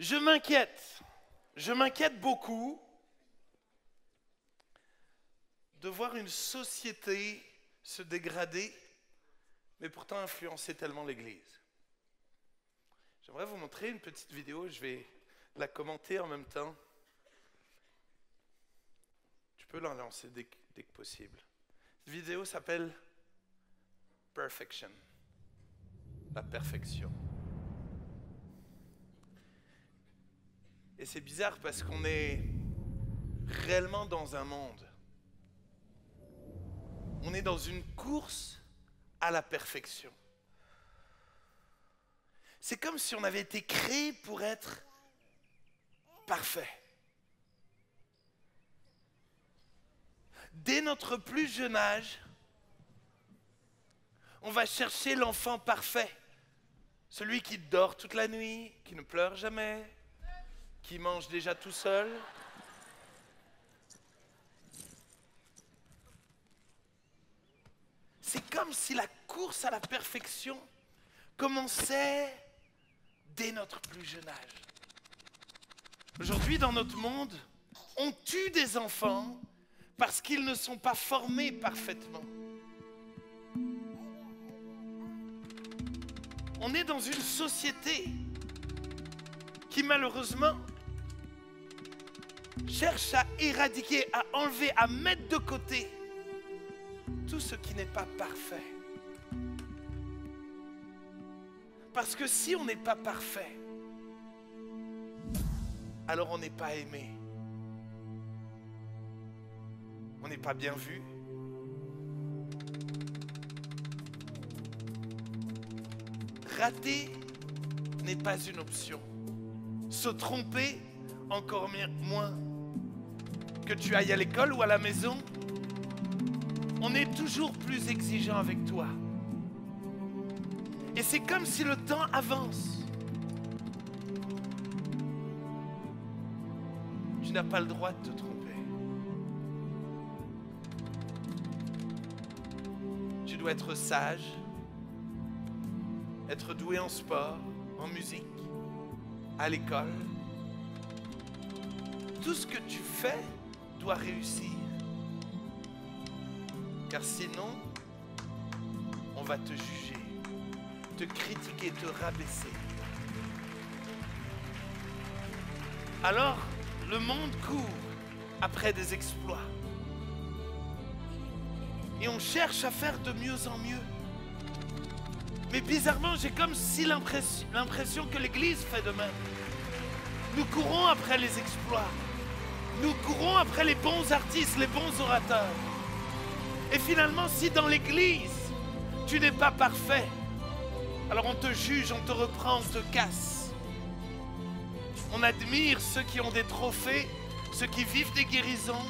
Je m'inquiète. Je m'inquiète beaucoup de voir une société se dégrader, mais pourtant influencer tellement l'Église. J'aimerais vous montrer une petite vidéo, je vais la commenter en même temps. Tu peux la lancer dès que possible. Cette vidéo s'appelle Perfection, la perfection. Et c'est bizarre parce qu'on est réellement dans un monde. On est dans une course à la perfection. C'est comme si on avait été créé pour être parfait. Dès notre plus jeune âge, on va chercher l'enfant parfait. Celui qui dort toute la nuit, qui ne pleure jamais, qui mange déjà tout seul. C'est comme si la course à la perfection commençait dès notre plus jeune âge. Aujourd'hui, dans notre monde, on tue des enfants parce qu'ils ne sont pas formés parfaitement. On est dans une société qui malheureusement cherche à éradiquer, à enlever, à mettre de côté tout ce qui n'est pas parfait. Parce que si on n'est pas parfait, alors on n'est pas aimé. On n'est pas bien vu. Rater n'est pas une option. Se tromper, encore moins. Que tu ailles à l'école ou à la maison, on est toujours plus exigeant avec toi. Et c'est comme si le temps avance. Tu n'as pas le droit de te tromper. Tu dois être sage, être doué en sport, en musique, à l'école. Tout ce que tu fais doit réussir. Car sinon, on va te juger, te critiquer, te rabaisser. Alors, le monde court après des exploits. Et on cherche à faire de mieux en mieux. Mais bizarrement, j'ai comme si l'impression que l'Église fait de même. Nous courons après les exploits. Nous courons après les bons artistes, les bons orateurs. Et finalement, si dans l'Église, tu n'es pas parfait, alors on te juge, on te reprend, on te casse. On admire ceux qui ont des trophées, ceux qui vivent des guérisons,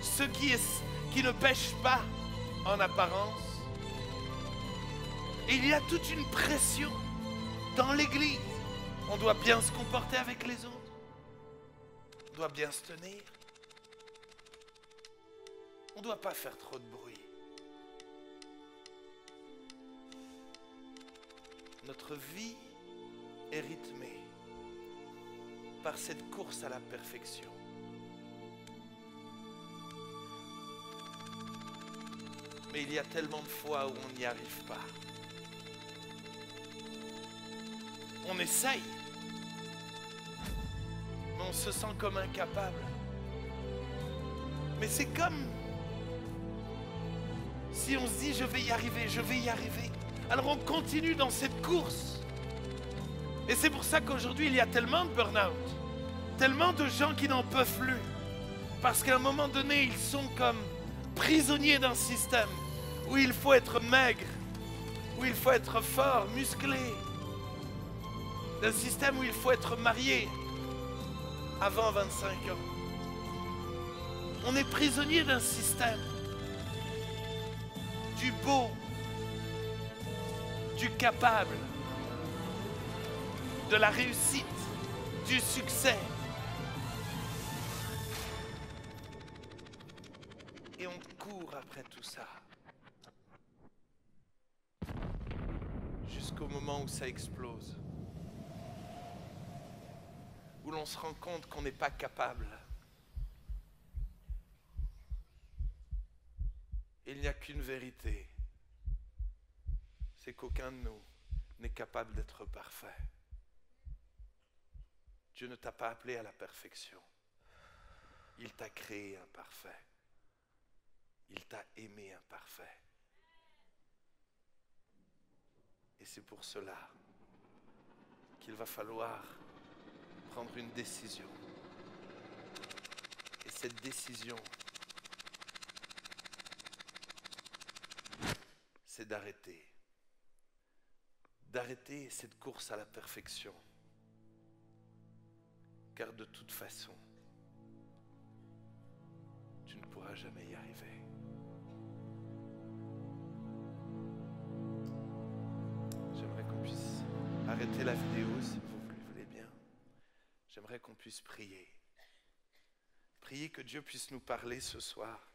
ceux qui ne pêchent pas en apparence. Et il y a toute une pression dans l'Église. On doit bien se comporter avec les autres. On doit bien se tenir. On ne doit pas faire trop de bruit. Notre vie est rythmée par cette course à la perfection. Mais il y a tellement de fois où on n'y arrive pas. On essaye, mais on se sent comme incapable. Mais c'est comme si on se dit je vais y arriver, je vais y arriver. Alors on continue dans cette course. Et c'est pour ça qu'aujourd'hui il y a tellement de burn-out, tellement de gens qui n'en peuvent plus. Parce qu'à un moment donné, ils sont comme prisonniers d'un système où il faut être maigre, où il faut être fort, musclé. D'un système où il faut être marié avant 25 ans. On est prisonnier d'un système du beau, du capable, de la réussite, du succès. Et on court après tout ça. Jusqu'au moment où ça explose. où l'on se rend compte qu'on n'est pas capable. Il n'y a qu'une vérité, c'est qu'aucun de nous n'est capable d'être parfait. Dieu ne t'a pas appelé à la perfection. Il t'a créé imparfait. Il t'a aimé imparfait. Et c'est pour cela qu'il va falloir prendre une décision. Et cette décision, c'est d'arrêter. D'arrêter cette course à la perfection. Car de toute façon, tu ne pourras jamais y arriver. J'aimerais qu'on puisse arrêter la vidéo si vous voulez bien. J'aimerais qu'on puisse prier. Prier que Dieu puisse nous parler ce soir.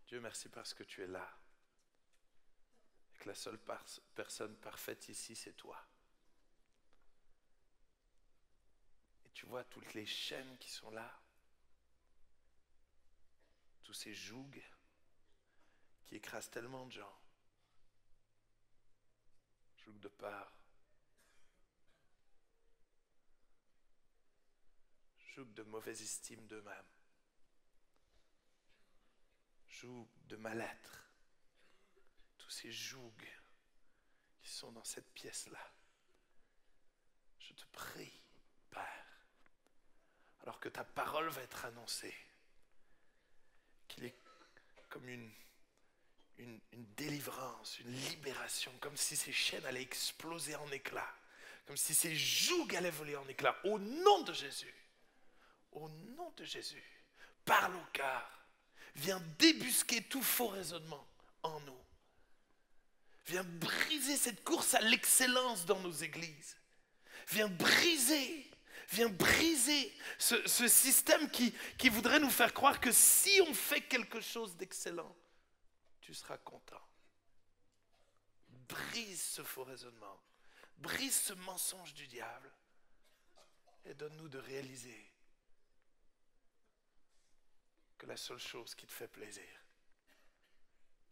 Dieu, merci parce que tu es là. Et que la seule personne parfaite ici, c'est toi. Et tu vois toutes les chaînes qui sont là. Tous ces jougs qui écrasent tellement de gens. Jougs de peur. Jougs de mauvaise estime d'eux-mêmes. Jougs de mal-être, tous ces jougs qui sont dans cette pièce-là. Je te prie, Père, alors que ta parole va être annoncée, qu'il est comme une délivrance, une libération, comme si ces chaînes allaient exploser en éclats, comme si ces jougs allaient voler en éclats, au nom de Jésus, parle au cœur. Viens débusquer tout faux raisonnement en nous. Viens briser cette course à l'excellence dans nos églises. Viens briser ce système qui voudrait nous faire croire que si on fait quelque chose d'excellent, tu seras content. Brise ce faux raisonnement. Brise ce mensonge du diable. Et donne-nous de réaliser que la seule chose qui te fait plaisir,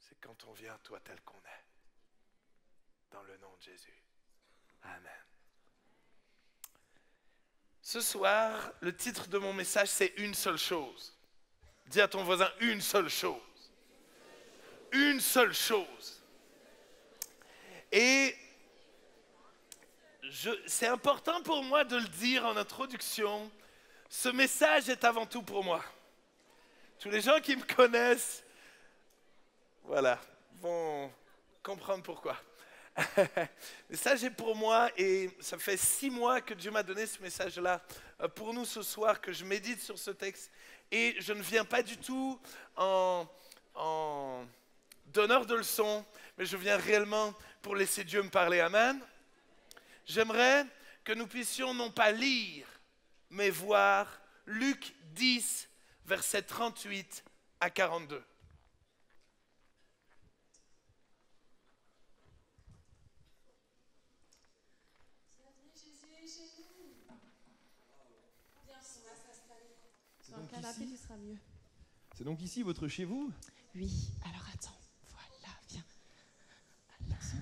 c'est quand on vient à toi tel qu'on est. Dans le nom de Jésus. Amen. Ce soir, le titre de mon message, c'est une seule chose. Dis à ton voisin, une seule chose. Une seule chose. Et c'est important pour moi de le dire en introduction, ce message est avant tout pour moi. Tous les gens qui me connaissent, voilà, vont comprendre pourquoi. Le message est pour moi et ça fait 6 mois que Dieu m'a donné ce message-là pour nous ce soir, que je médite sur ce texte. Et je ne viens pas du tout en donneur de leçons, mais je viens réellement pour laisser Dieu me parler. Amen. J'aimerais que nous puissions non pas lire, mais voir Luc 10, versets 38 à 42. Dans le canapé, tu seras mieux. C'est donc ici votre chez vous? Oui, alors attends, voilà, viens. Merci.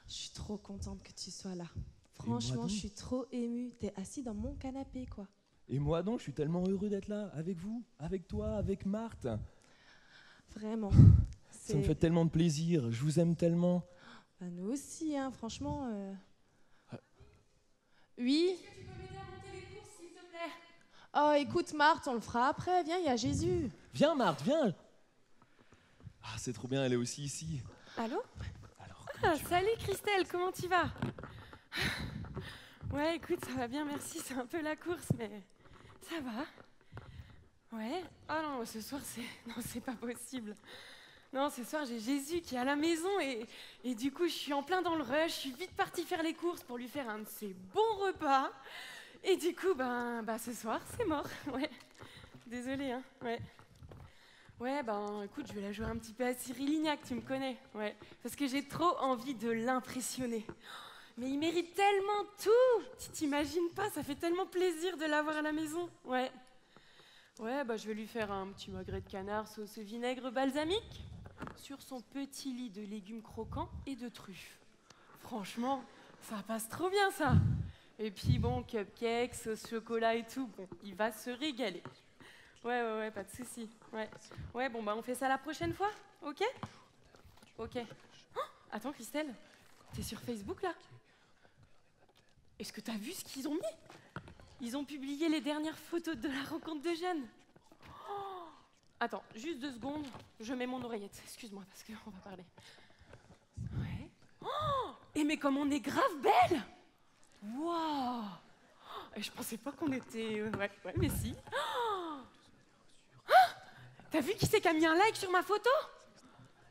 Je suis trop contente que tu sois là. Franchement, je suis trop émue. T'es assis dans mon canapé, quoi. Et moi donc, je suis tellement heureux d'être là, avec vous, avec toi, avec Marthe. Vraiment. Ça me fait tellement de plaisir, je vous aime tellement. Bah, nous aussi, hein, franchement. Oui? Est-ce que tu peux m'aider à monter les courses, s'il te plaît? Oh, écoute, Marthe, on le fera après. Viens, il y a Jésus. Viens, Marthe, viens. Ah, c'est trop bien, elle est aussi ici. Allô? Alors, Salut Christelle, comment tu vas? Ouais, écoute, ça va bien, merci. C'est un peu la course, mais ça va. Ouais. Ah non, ce soir, c'est pas possible. Non, ce soir, j'ai Jésus qui est à la maison et du coup, je suis en plein dans le rush. Je suis vite partie faire les courses pour lui faire un de ses bons repas. Et du coup, bah ce soir, c'est mort. Ouais. Désolée, hein. Ouais. Ouais, ben écoute, je vais la jouer un petit peu à Cyril Lignac, tu me connais. Ouais. Parce que j'ai trop envie de l'impressionner. Mais il mérite tellement tout. Tu t'imagines pas, ça fait tellement plaisir de l'avoir à la maison. Ouais. Ouais, bah je vais lui faire un petit magret de canard sauce vinaigre balsamique sur son petit lit de légumes croquants et de truffes. Franchement, ça passe trop bien ça. Et puis bon, cupcakes, sauce chocolat et tout, bon, il va se régaler. Ouais, pas de souci. Ouais, bon bah on fait ça la prochaine fois, ok? Ok. Oh, attends Christelle, t'es sur Facebook là? Est-ce que t'as vu ce qu'ils ont mis? Ils ont publié les dernières photos de la rencontre de jeunes. Oh, attends, juste 2 secondes, je mets mon oreillette. Excuse-moi, parce qu'on va parler. Ouais. Oh, et mais comme on est grave belle! Waouh! Et je pensais pas qu'on était... Ouais, mais si. Oh, t'as vu qui c'est qui a mis un like sur ma photo?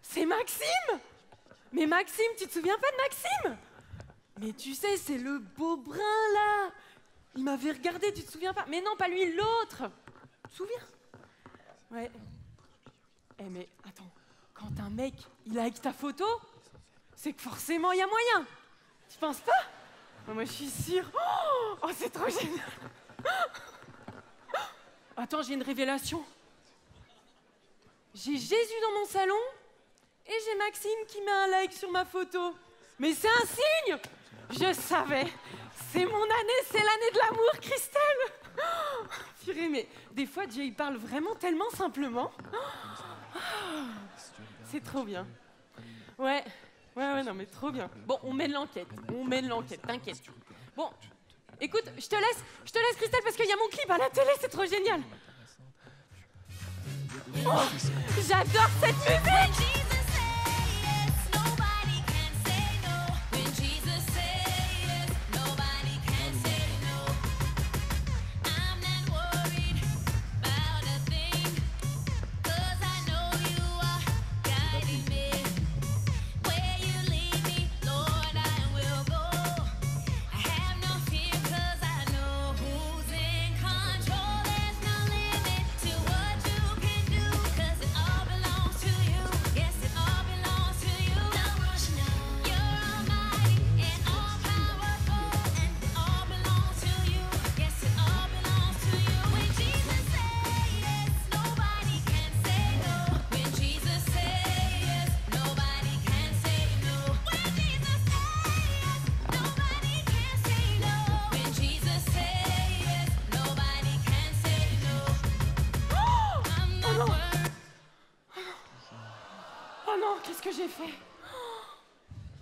C'est Maxime! Mais Maxime, tu te souviens pas de Maxime? Mais tu sais, c'est le beau brun là! Il m'avait regardé, tu te souviens pas? Mais non, pas lui, l'autre! Tu te souviens? Ouais. Eh mais attends, quand un mec, il like ta photo, c'est que forcément il y a moyen. Tu penses pas? Moi je suis sûre. Oh, c'est trop génial! Attends, j'ai une révélation. J'ai Jésus dans mon salon et j'ai Maxime qui met un like sur ma photo. Mais c'est un signe! Je savais. C'est mon année, c'est l'année de l'amour, Christelle. Oh, purée, mais des fois, Dieu, il parle vraiment tellement simplement. Oh, c'est trop bien. Ouais, non, mais trop bien. Bon, on mène l'enquête, t'inquiète. Bon, écoute, je te laisse, Christelle, parce qu'il y a mon clip à la télé, c'est trop génial. Oh, j'adore cette musique! Qu'est-ce que j'ai fait?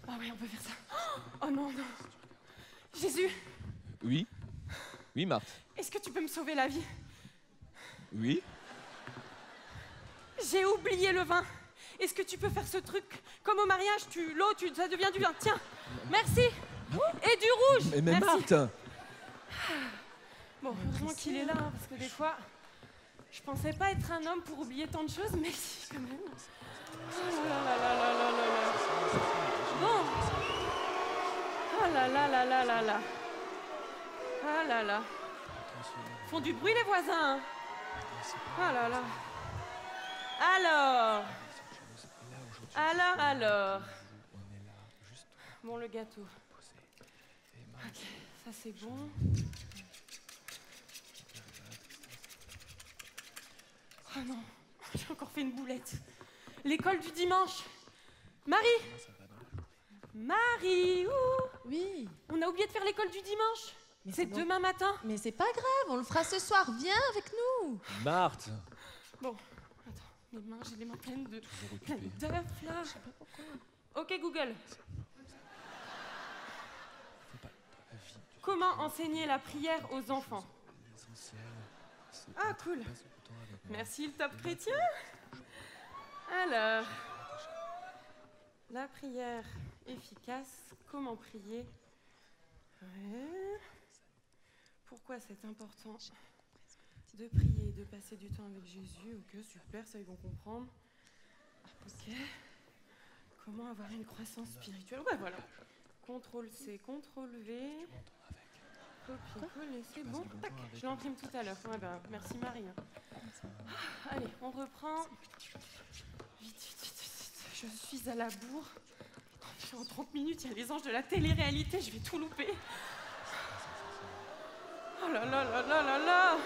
Ah oui, on peut faire ça. Oh non. Jésus, Oui? Oui, Marthe? est-ce que tu peux me sauver la vie? Oui? J'ai oublié le vin. Est-ce que tu peux faire ce truc? Comme au mariage, ça devient du vin. Tiens, merci. Et du rouge. Mais merci. Marthe! Bon, heureusement qu'il est là, hein, parce que des fois, je pensais pas être un homme pour oublier tant de choses, mais si, quand même. Oh là là là là là là là. Bon. Oh là là là là là là. Ah là là. Font du bruit les voisins. Hein. Oh là là. Alors. Bon, le gâteau. Ok, ça c'est bon. Oh non, j'ai encore fait une boulette. L'école du dimanche. Marie, où? Oui. On a oublié de faire l'école du dimanche. Mais c'est bon. demain matin. Mais c'est pas grave, on le fera ce soir. Viens avec nous. Marthe! Bon, attends, j'ai les mains pleines d'œufs là. Je sais pas pourquoi. Ok Google. Comment enseigner la prière aux enfants? Ah cool. Merci le top chrétien. Alors, la prière efficace, comment prier? Ouais. Pourquoi c'est important de prier, de passer du temps avec Jésus? Ok, super, ça ils vont comprendre. Ok. Comment avoir une croissance spirituelle? Ouais, voilà. CTRL-C, CTRL-V. Copier-coller, c'est bon. Tac, je l'imprime tout à l'heure. Ouais, ben, merci Marie. Allez, on reprend. Vite. Je suis à la bourre. En 30 minutes, il y a les anges de la télé-réalité, je vais tout louper. Oh là là là là là là.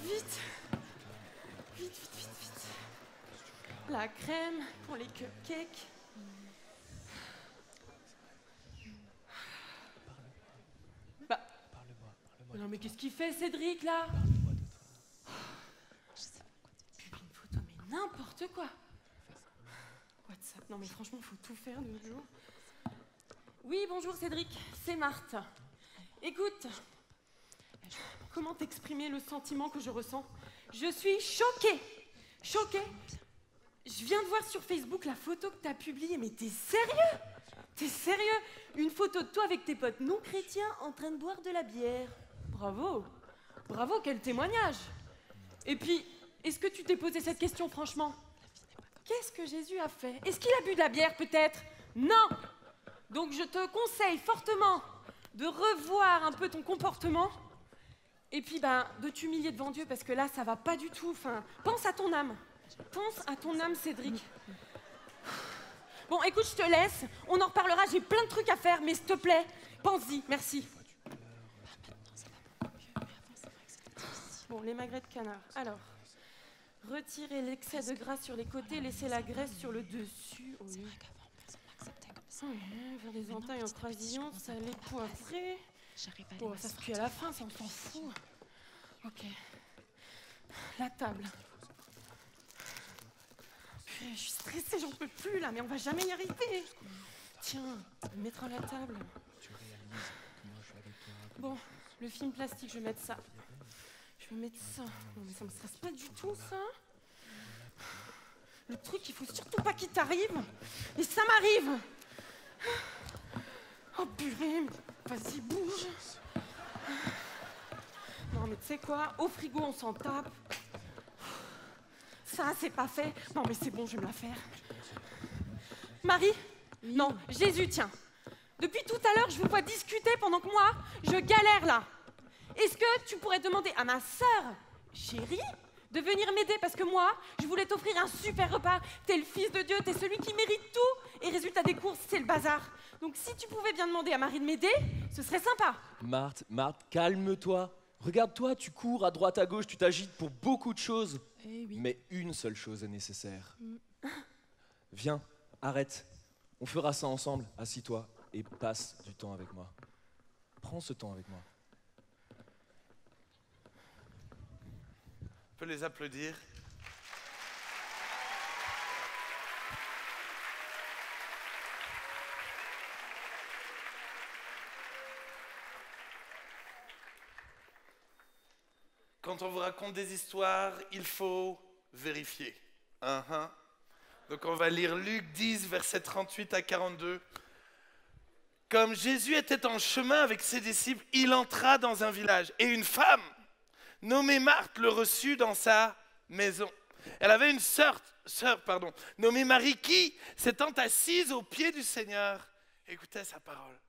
Vite. La crème pour les cupcakes. Bah. Non mais qu'est-ce qu'il fait Cédric là? Publie une photo mais n'importe quoi. WhatsApp, non mais franchement faut tout faire de nos jours. Oui bonjour Cédric, c'est Marthe. Écoute, comment t'exprimer le sentiment que je ressens? Je suis choquée. Je viens de voir sur Facebook la photo que t'as publiée, mais t'es sérieux? Une photo de toi avec tes potes non chrétiens en train de boire de la bière. Bravo, quel témoignage. Et puis, est-ce que tu t'es posé cette question franchement? Qu'est-ce que Jésus a fait? Est-ce qu'il a bu de la bière peut-être? Non. Donc je te conseille fortement de revoir un peu ton comportement et puis de t'humilier devant Dieu parce que là ça va pas du tout. Enfin, pense à ton âme. Cédric. Bon, écoute, je te laisse. On en reparlera. J'ai plein de trucs à faire, mais s'il te plaît, pense-y. Merci. Bon, les magrets de canard. Alors, retirez l'excès de gras sur les côtés, laissez la graisse sur le dessus. Oh, oui. Faire des entailles en croisillon, salé, poivré. Bon, ça se cuit à la fin, ça on s'en fout. Ok. La table. Je suis stressée, j'en peux plus là, mais on va jamais y arriver. Tiens, mettre à la table. Bon, le film plastique, je vais mettre ça. Non mais ça me stresse pas du tout ça. Le truc, il faut surtout pas qu'il t'arrive. Et ça m'arrive. Oh purée, vas-y bouge. Non mais tu sais quoi, au frigo on s'en tape. Ça c'est pas fait. Non mais c'est bon, je vais me la faire. Marie? Oui. Non, Jésus, tiens. Depuis tout à l'heure, je vous vois discuter pendant que moi, je galère là. Est-ce que tu pourrais demander à ma sœur chérie de venir m'aider parce que moi, je voulais t'offrir un super repas. T'es le fils de Dieu, t'es celui qui mérite tout. Et résultat des courses, c'est le bazar. Donc si tu pouvais bien demander à Marie de m'aider, ce serait sympa. Marthe, calme-toi. Regarde-toi, tu cours à droite à gauche, tu t'agites pour beaucoup de choses. Eh oui. Mais une seule chose est nécessaire. Viens, arrête. On fera ça ensemble. Assis-toi et passe du temps avec moi. Prends ce temps avec moi. On peut les applaudir. Quand on vous raconte des histoires, il faut vérifier. Donc on va lire Luc 10, versets 38 à 42. Comme Jésus était en chemin avec ses disciples, il entra dans un village et une femme nommée Marthe le reçut dans sa maison. Elle avait une sœur, nommée Marie qui, s'étant assise aux pieds du Seigneur, écoutait sa parole.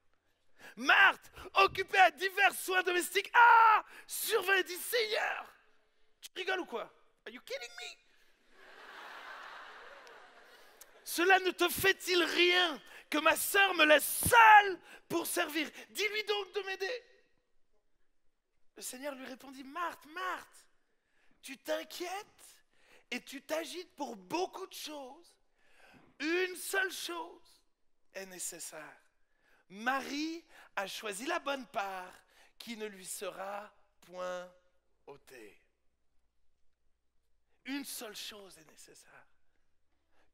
Marthe, occupée à divers soins domestiques, surveille du Seigneur. Tu rigoles ou quoi? Are you kidding me? Cela ne te fait-il rien que ma sœur me laisse seule pour servir? Dis-lui donc de m'aider. Le Seigneur lui répondit, Marthe, tu t'inquiètes et tu t'agites pour beaucoup de choses. Une seule chose est nécessaire. Marie a choisi la bonne part qui ne lui sera point ôtée. Une seule chose est nécessaire.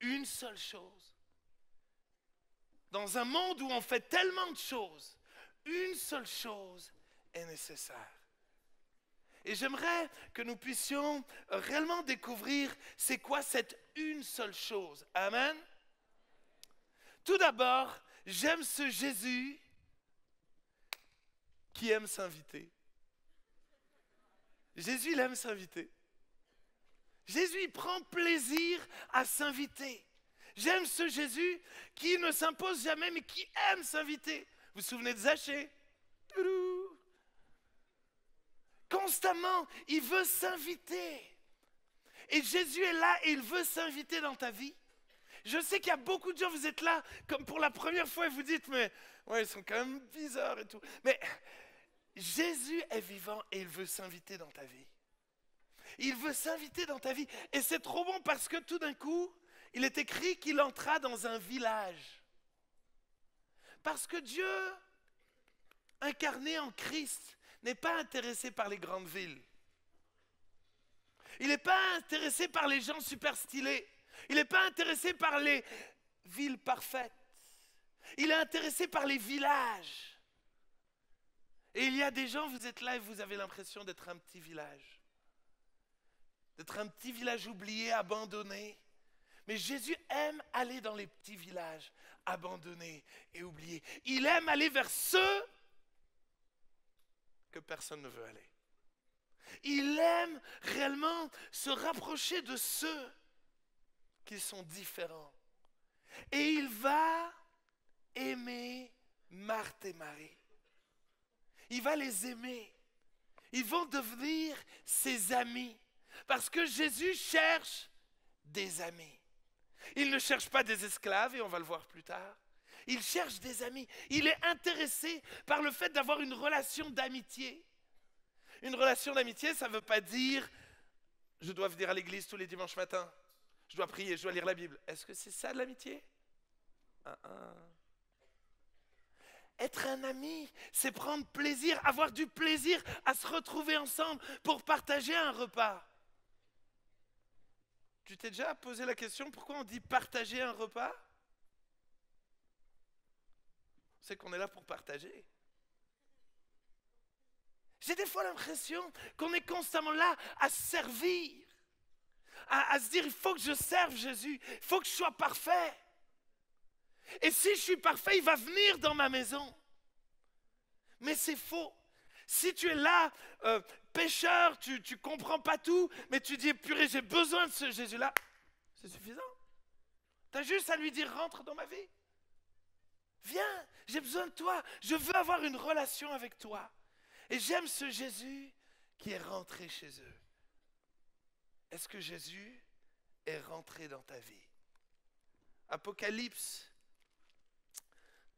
Une seule chose. Dans un monde où on fait tellement de choses, une seule chose est nécessaire. Et j'aimerais que nous puissions réellement découvrir c'est quoi cette une seule chose. Amen. Tout d'abord, j'aime ce Jésus qui aime s'inviter. Jésus, il aime s'inviter. Jésus, il prend plaisir à s'inviter. J'aime ce Jésus qui ne s'impose jamais, mais qui aime s'inviter. Vous vous souvenez de Zachée? Toudou. Constamment, il veut s'inviter. Et Jésus est là et il veut s'inviter dans ta vie. Je sais qu'il y a beaucoup de gens, vous êtes là comme pour la première fois et vous dites, mais ouais, ils sont quand même bizarres et tout. Mais Jésus est vivant et il veut s'inviter dans ta vie. Il veut s'inviter dans ta vie. Et c'est trop bon parce que tout d'un coup, il est écrit qu'il entra dans un village. Parce que Dieu, incarné en Christ, n'est pas intéressé par les grandes villes. Il n'est pas intéressé par les gens super stylés. Il n'est pas intéressé par les villes parfaites. Il est intéressé par les villages. Et il y a des gens, vous êtes là et vous avez l'impression d'être un petit village. D'être un petit village oublié, abandonné. Mais Jésus aime aller dans les petits villages, abandonnés et oubliés. Il aime aller vers ceux que personne ne veut aller. Il aime réellement se rapprocher de ceux qui sont différents. Et il va aimer Marthe et Marie. Il va les aimer. Ils vont devenir ses amis. Parce que Jésus cherche des amis. Il ne cherche pas des esclaves, et on va le voir plus tard. Il cherche des amis. Il est intéressé par le fait d'avoir une relation d'amitié. Une relation d'amitié, ça ne veut pas dire « je dois venir à l'église tous les dimanches matins, je dois prier, je dois lire la Bible ». Est-ce que c'est ça de l'amitié? Être un ami, c'est prendre plaisir, avoir du plaisir à se retrouver ensemble pour partager un repas. Tu t'es déjà posé la question pourquoi on dit partager un repas? C'est qu'on est là pour partager. J'ai des fois l'impression qu'on est constamment là à servir, à se dire il faut que je serve Jésus, il faut que je sois parfait. Et si je suis parfait, il va venir dans ma maison. Mais c'est faux. Si tu es là, pécheur, tu ne comprends pas tout, mais tu dis purée, j'ai besoin de ce Jésus-là, c'est suffisant. Tu as juste à lui dire rentre dans ma vie. Viens, j'ai besoin de toi, je veux avoir une relation avec toi. Et j'aime ce Jésus qui est rentré chez eux. Est-ce que Jésus est rentré dans ta vie? Apocalypse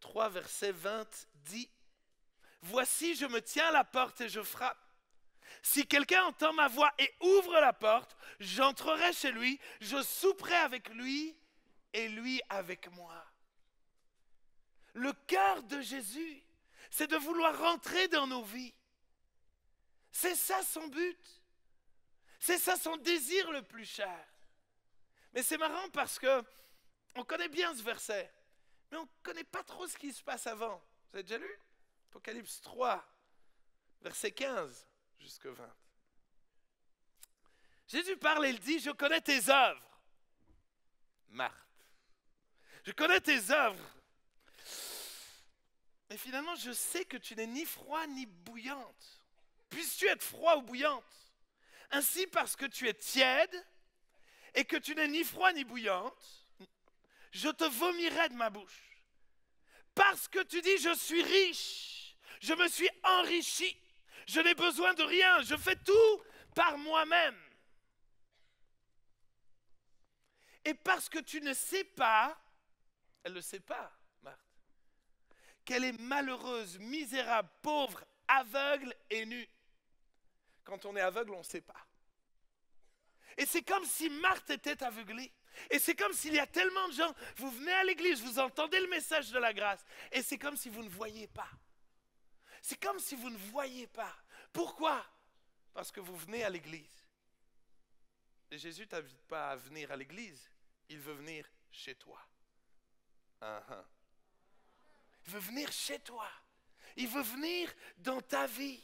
3, verset 20 dit « Voici, je me tiens à la porte et je frappe. Si quelqu'un entend ma voix et ouvre la porte, j'entrerai chez lui, je souperai avec lui et lui avec moi. » Le cœur de Jésus, c'est de vouloir rentrer dans nos vies. C'est ça son but. C'est ça son désir le plus cher. Mais c'est marrant parce que on connaît bien ce verset, mais on ne connaît pas trop ce qui se passe avant. Vous avez déjà lu? Apocalypse 3, verset 15 jusqu'à 20. Jésus parle et il dit, je connais tes œuvres, Marthe. Je connais tes œuvres. Mais finalement, je sais que tu n'es ni froid ni bouillante. Puisses-tu être froid ou bouillante? Ainsi, parce que tu es tiède et que tu n'es ni froid ni bouillante, je te vomirai de ma bouche. Parce que tu dis, je suis riche, je me suis enrichi, je n'ai besoin de rien, je fais tout par moi-même. Et parce que tu ne sais pas, elle ne le sait pas, Marthe, qu'elle est malheureuse, misérable, pauvre, aveugle et nue. Quand on est aveugle, on ne sait pas. Et c'est comme si Marthe était aveuglée. Et c'est comme s'il y a tellement de gens, vous venez à l'église, vous entendez le message de la grâce, et c'est comme si vous ne voyez pas. C'est comme si vous ne voyez pas. Pourquoi? Parce que vous venez à l'église. Et Jésus ne t'invite pas à venir à l'église, il veut venir chez toi. Il veut venir chez toi. Il veut venir dans ta vie.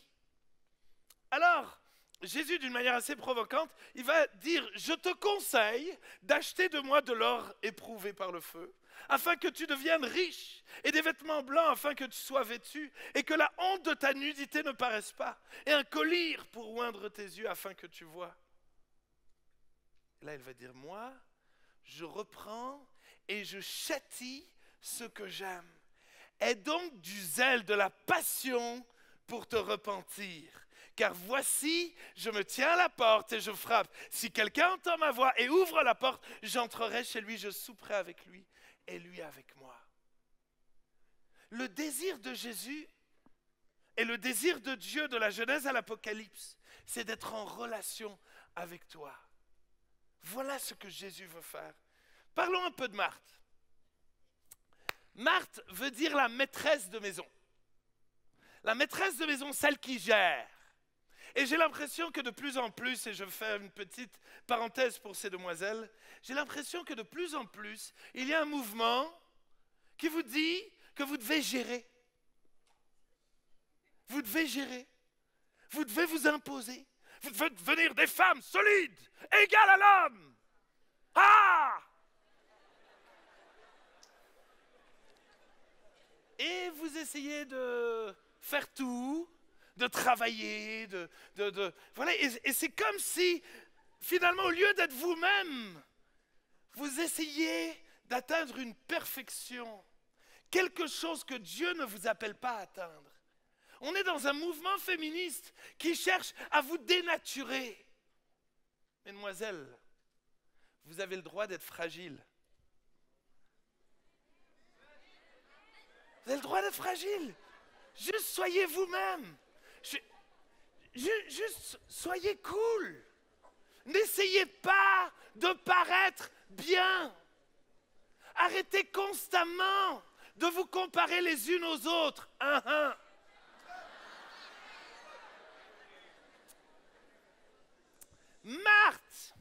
Alors, Jésus, d'une manière assez provocante, il va dire « Je te conseille d'acheter de moi de l'or éprouvé par le feu, afin que tu deviennes riche, et des vêtements blancs afin que tu sois vêtu, et que la honte de ta nudité ne paraisse pas, et un collier pour oindre tes yeux afin que tu vois. » Là, il va dire « Moi, je reprends et je châtie ceux que j'aime. Aie donc du zèle, de la passion pour te repentir. Car voici, je me tiens à la porte et je frappe. Si quelqu'un entend ma voix et ouvre la porte, j'entrerai chez lui, je souperai avec lui et lui avec moi. Le désir de Jésus et le désir de Dieu de la Genèse à l'Apocalypse, c'est d'être en relation avec toi. Voilà ce que Jésus veut faire. Parlons un peu de Marthe. Marthe veut dire la maîtresse de maison. La maîtresse de maison, celle qui gère. Et j'ai l'impression que de plus en plus, et je fais une petite parenthèse pour ces demoiselles, j'ai l'impression que de plus en plus, il y a un mouvement qui vous dit que vous devez gérer. Vous devez gérer. Vous devez vous imposer. Vous devez devenir des femmes solides, égales à l'homme. Ah! Et vous essayez de faire tout, de travailler, voilà. Et c'est comme si, finalement, au lieu d'être vous-même, vous essayez d'atteindre une perfection, quelque chose que Dieu ne vous appelle pas à atteindre. On est dans un mouvement féministe qui cherche à vous dénaturer. Mesdemoiselles, vous avez le droit d'être fragile. Vous avez le droit d'être fragile. Juste soyez vous-même. Juste soyez cool. N'essayez pas de paraître bien. Arrêtez constamment de vous comparer les unes aux autres. Marthe,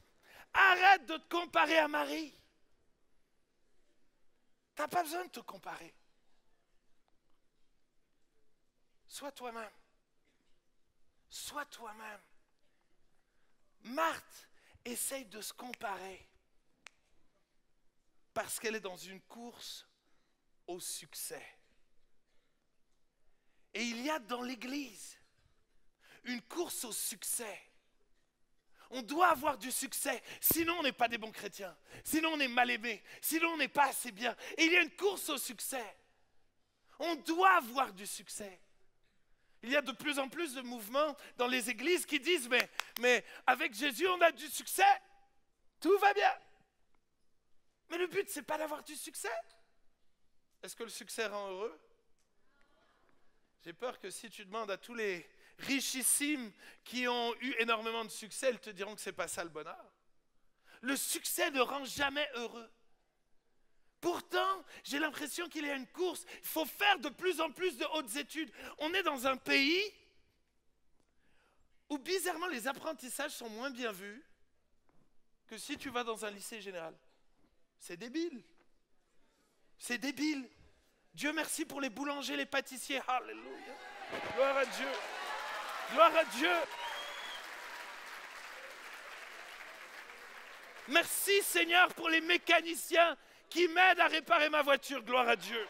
arrête de te comparer à Marie. Tu n'as pas besoin de te comparer. Sois toi-même. Sois toi-même. Marthe essaye de se comparer parce qu'elle est dans une course au succès. Et il y a dans l'Église une course au succès. On doit avoir du succès, sinon on n'est pas des bons chrétiens, sinon on est mal aimé, sinon on n'est pas assez bien. Et il y a une course au succès. On doit avoir du succès. Il y a de plus en plus de mouvements dans les églises qui disent mais avec Jésus on a du succès, tout va bien. Mais le but c'est pas d'avoir du succès. Est-ce que le succès rend heureux? J'ai peur que si tu demandes à tous les richissimes qui ont eu énormément de succès, ils te diront que c'est pas ça le bonheur. Le succès ne rend jamais heureux. Pourtant, j'ai l'impression qu'il y a une course. Il faut faire de plus en plus de hautes études. On est dans un pays où bizarrement les apprentissages sont moins bien vus que si tu vas dans un lycée général. C'est débile. C'est débile. Dieu merci pour les boulangers, les pâtissiers. Alléluia. Gloire à Dieu. Gloire à Dieu. Merci Seigneur pour les mécaniciens qui m'aident à réparer ma voiture. Gloire à Dieu.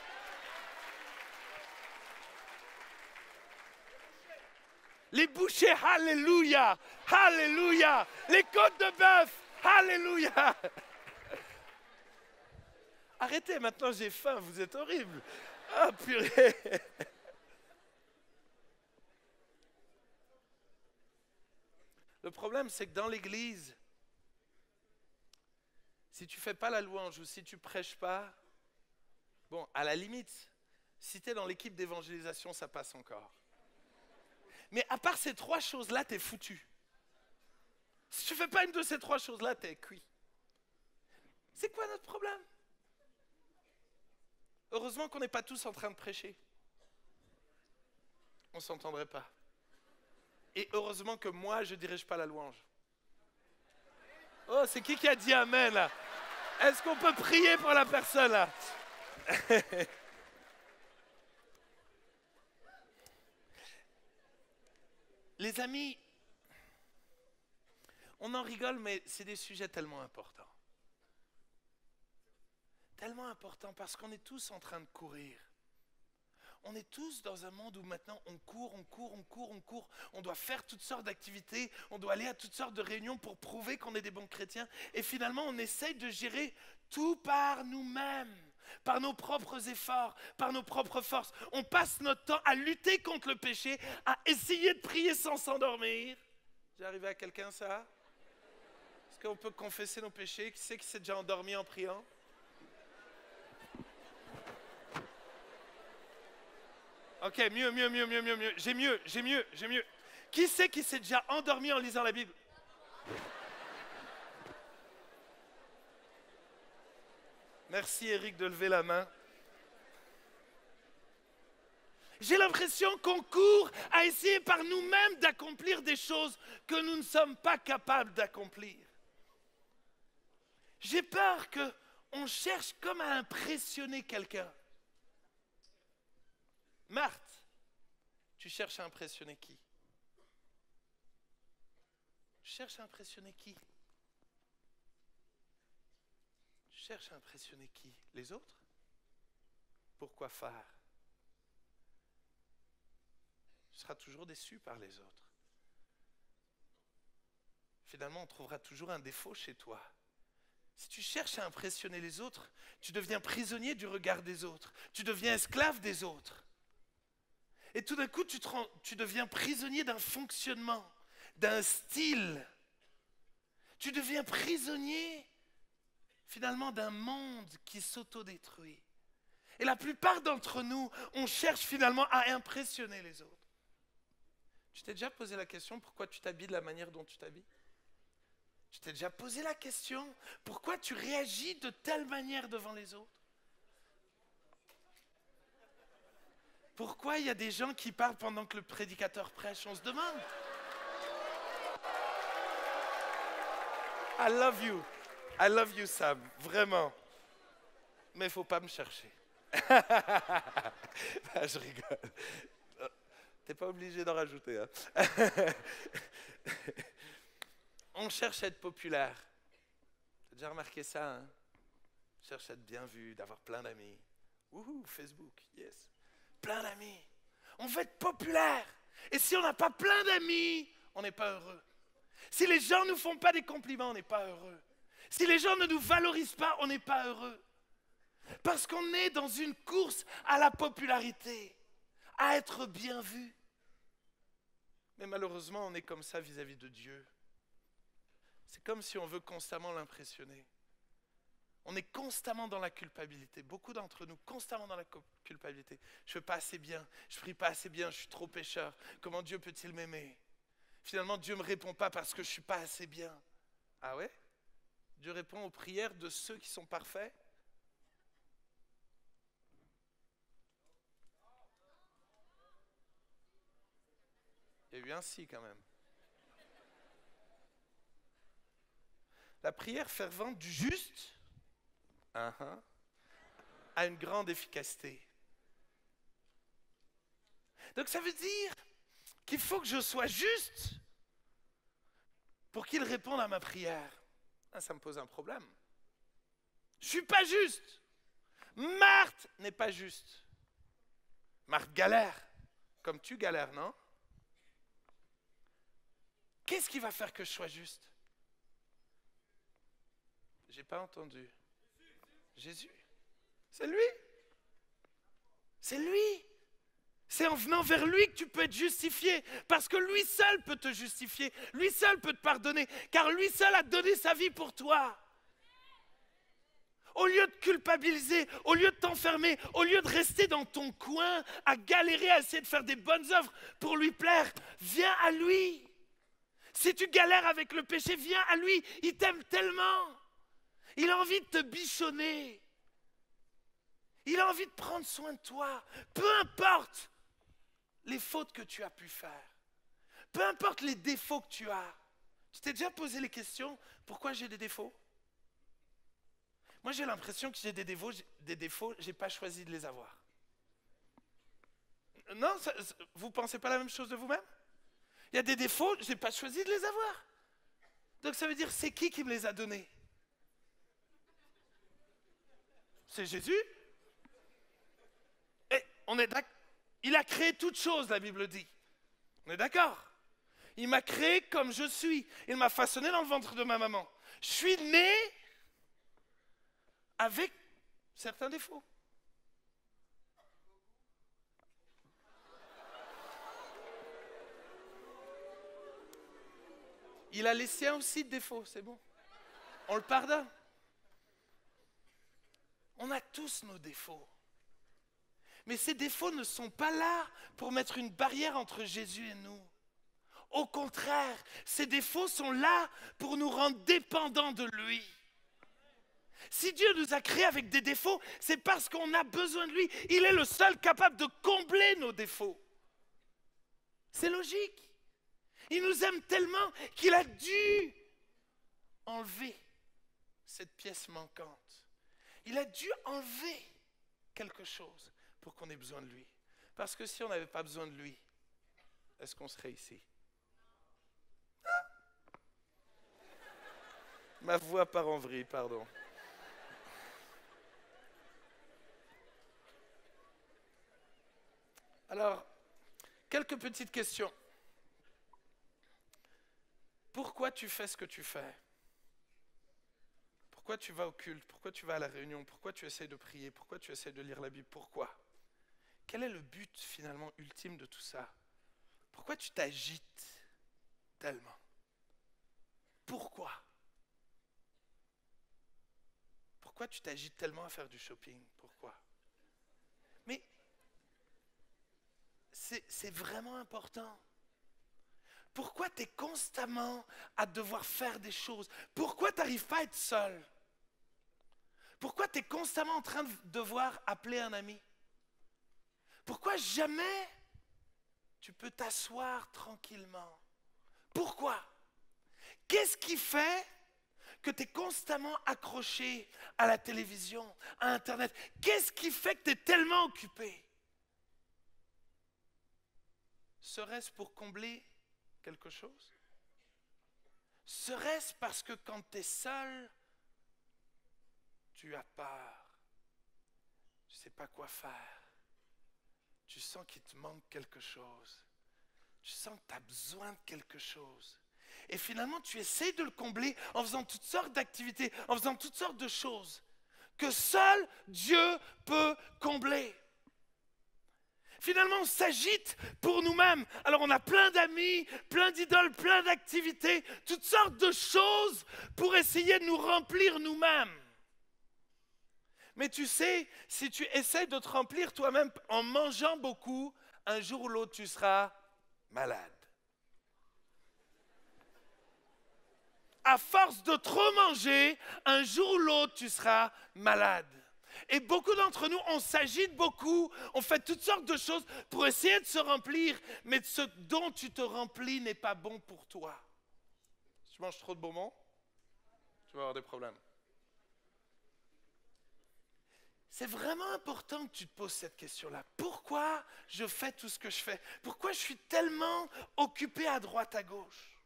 Les bouchers, alléluia. Alléluia. Les côtes de bœuf, alléluia. Arrêtez, maintenant j'ai faim, vous êtes horribles. Ah purée. Le problème, c'est que dans l'église, si tu ne fais pas la louange ou si tu ne prêches pas, bon, à la limite, si tu es dans l'équipe d'évangélisation, ça passe encore. Mais à part ces trois choses-là, tu es foutu. Si tu ne fais pas une de ces trois choses-là, tu es cuit. C'est quoi notre problème? Heureusement qu'on n'est pas tous en train de prêcher. On ne s'entendrait pas. Et heureusement que moi, je ne dirige pas la louange. Oh, c'est qui a dit amen là? Est-ce qu'on peut prier pour la personne là? Les amis, on en rigole, mais c'est des sujets tellement importants. Tellement importants parce qu'on est tous en train de courir. On est tous dans un monde où maintenant on court, on doit faire toutes sortes d'activités, on doit aller à toutes sortes de réunions pour prouver qu'on est des bons chrétiens. Et finalement, on essaye de gérer tout par nous-mêmes, par nos propres efforts, par nos propres forces. On passe notre temps à lutter contre le péché, à essayer de prier sans s'endormir. J'ai arrivé à quelqu'un ça? Est-ce qu'on peut confesser nos péchés? Qui c'est qui s'est déjà endormi en priant? Ok, mieux. J'ai mieux. Qui c'est qui s'est déjà endormi en lisant la Bible? Merci Eric de lever la main. J'ai l'impression qu'on court à essayer par nous-mêmes d'accomplir des choses que nous ne sommes pas capables d'accomplir. J'ai peur qu'on cherche comme à impressionner quelqu'un. Marthe, tu cherches à impressionner qui? Tu cherches à impressionner qui? Tu cherches à impressionner qui? Les autres? Pourquoi faire? Tu seras toujours déçu par les autres. Finalement, on trouvera toujours un défaut chez toi. Si tu cherches à impressionner les autres, tu deviens prisonnier du regard des autres. Tu deviens esclave des autres. Et tout d'un coup, tu deviens prisonnier d'un fonctionnement, d'un style. Tu deviens prisonnier, finalement, d'un monde qui s'autodétruit. Et la plupart d'entre nous, on cherche finalement à impressionner les autres. Tu t'es déjà posé la question pourquoi tu t'habilles de la manière dont tu t'habilles? Tu t'es déjà posé la question pourquoi tu réagis de telle manière devant les autres? Pourquoi il y a des gens qui parlent pendant que le prédicateur prêche? On se demande. I love you Sam, vraiment. Mais il ne faut pas me chercher. Je rigole. T'es pas obligé d'en rajouter. Hein. On cherche à être populaire. T'as déjà remarqué ça, hein? On cherche à être bien vu, d'avoir plein d'amis. Wouhou, Facebook, yes. Plein d'amis. On veut être populaire. Et si on n'a pas plein d'amis, on n'est pas heureux. Si les gens ne nous font pas des compliments, on n'est pas heureux. Si les gens ne nous valorisent pas, on n'est pas heureux. Parce qu'on est dans une course à la popularité, à être bien vu. Mais malheureusement, on est comme ça vis-à-vis de Dieu. C'est comme si on veut constamment l'impressionner. On est constamment dans la culpabilité. Beaucoup d'entre nous, constamment dans la culpabilité. Je ne fais pas assez bien, je ne prie pas assez bien, je suis trop pécheur. Comment Dieu peut-il m'aimer? Finalement, Dieu ne me répond pas parce que je ne suis pas assez bien. Ah ouais? Dieu répond aux prières de ceux qui sont parfaits? Il y a eu un si quand même. La prière fervente du juste a une grande efficacité. Donc ça veut dire qu'il faut que je sois juste pour qu'il réponde à ma prière. Ah, ça me pose un problème. Je ne suis pas juste. Marthe n'est pas juste. Marthe galère, comme tu galères, non? Qu'est-ce qui va faire que je sois juste? J'ai pas entendu. Jésus. C'est lui. C'est lui. C'est en venant vers lui que tu peux être justifié. Parce que lui seul peut te justifier. Lui seul peut te pardonner. Car lui seul a donné sa vie pour toi. Au lieu de culpabiliser, au lieu de t'enfermer, au lieu de rester dans ton coin, à galérer, à essayer de faire des bonnes œuvres pour lui plaire, viens à lui. Si tu galères avec le péché, viens à lui. Il t'aime tellement. Il a envie de te bichonner. Il a envie de prendre soin de toi. Peu importe les fautes que tu as pu faire. Peu importe les défauts que tu as. Tu t'es déjà posé les questions, pourquoi j'ai des défauts? Moi, j'ai l'impression que j'ai des défauts, je n'ai pas choisi de les avoir. Non, vous ne pensez pas la même chose de vous-même? Il y a des défauts, je n'ai pas choisi de les avoir. Donc ça veut dire, c'est qui me les a donnés? C'est Jésus. Et on est d'accord. Il a créé toutes choses, la Bible dit. On est d'accord? Il m'a créé comme je suis. Il m'a façonné dans le ventre de ma maman. Je suis né avec certains défauts. Il a les siens aussi de défauts, c'est bon. On le pardonne. On a tous nos défauts. Mais ces défauts ne sont pas là pour mettre une barrière entre Jésus et nous. Au contraire, ces défauts sont là pour nous rendre dépendants de lui. Si Dieu nous a créés avec des défauts, c'est parce qu'on a besoin de lui. Il est le seul capable de combler nos défauts. C'est logique. Il nous aime tellement qu'il a dû enlever cette pièce manquante. Il a dû enlever quelque chose pour qu'on ait besoin de lui. Parce que si on n'avait pas besoin de lui, est-ce qu'on serait ici? Ma voix part en vrille, pardon. Alors, quelques petites questions. Pourquoi tu fais ce que tu fais? Pourquoi tu vas au culte? Pourquoi tu vas à la réunion? Pourquoi tu essaies de prier? Pourquoi tu essaies de lire la Bible? Pourquoi? Quel est le but finalement ultime de tout ça? Pourquoi tu t'agites tellement? Pourquoi? Pourquoi tu t'agites tellement à faire du shopping? Pourquoi? Mais c'est vraiment important. Pourquoi tu es constamment à devoir faire des choses? Pourquoi tu n'arrives pas à être seul? Pourquoi tu es constamment en train de devoir appeler un ami? Pourquoi jamais tu peux t'asseoir tranquillement? Pourquoi? Qu'est-ce qui fait que tu es constamment accroché à la télévision, à Internet? Qu'est-ce qui fait que tu es tellement occupé? Serait-ce pour combler quelque chose? Serait-ce parce que quand tu es seul, tu as peur, tu ne sais pas quoi faire, tu sens qu'il te manque quelque chose, tu sens que tu as besoin de quelque chose. Et finalement, tu essaies de le combler en faisant toutes sortes d'activités, en faisant toutes sortes de choses que seul Dieu peut combler. Finalement, on s'agite pour nous-mêmes. Alors on a plein d'amis, plein d'idoles, plein d'activités, toutes sortes de choses pour essayer de nous remplir nous-mêmes. Mais tu sais, si tu essaies de te remplir toi-même en mangeant beaucoup, un jour ou l'autre, tu seras malade. À force de trop manger, un jour ou l'autre, tu seras malade. Et beaucoup d'entre nous, on s'agite beaucoup, on fait toutes sortes de choses pour essayer de se remplir, mais ce dont tu te remplis n'est pas bon pour toi. Si tu manges trop de bonbons, tu vas avoir des problèmes. C'est vraiment important que tu te poses cette question-là. Pourquoi je fais tout ce que je fais? Pourquoi je suis tellement occupé à droite, à gauche?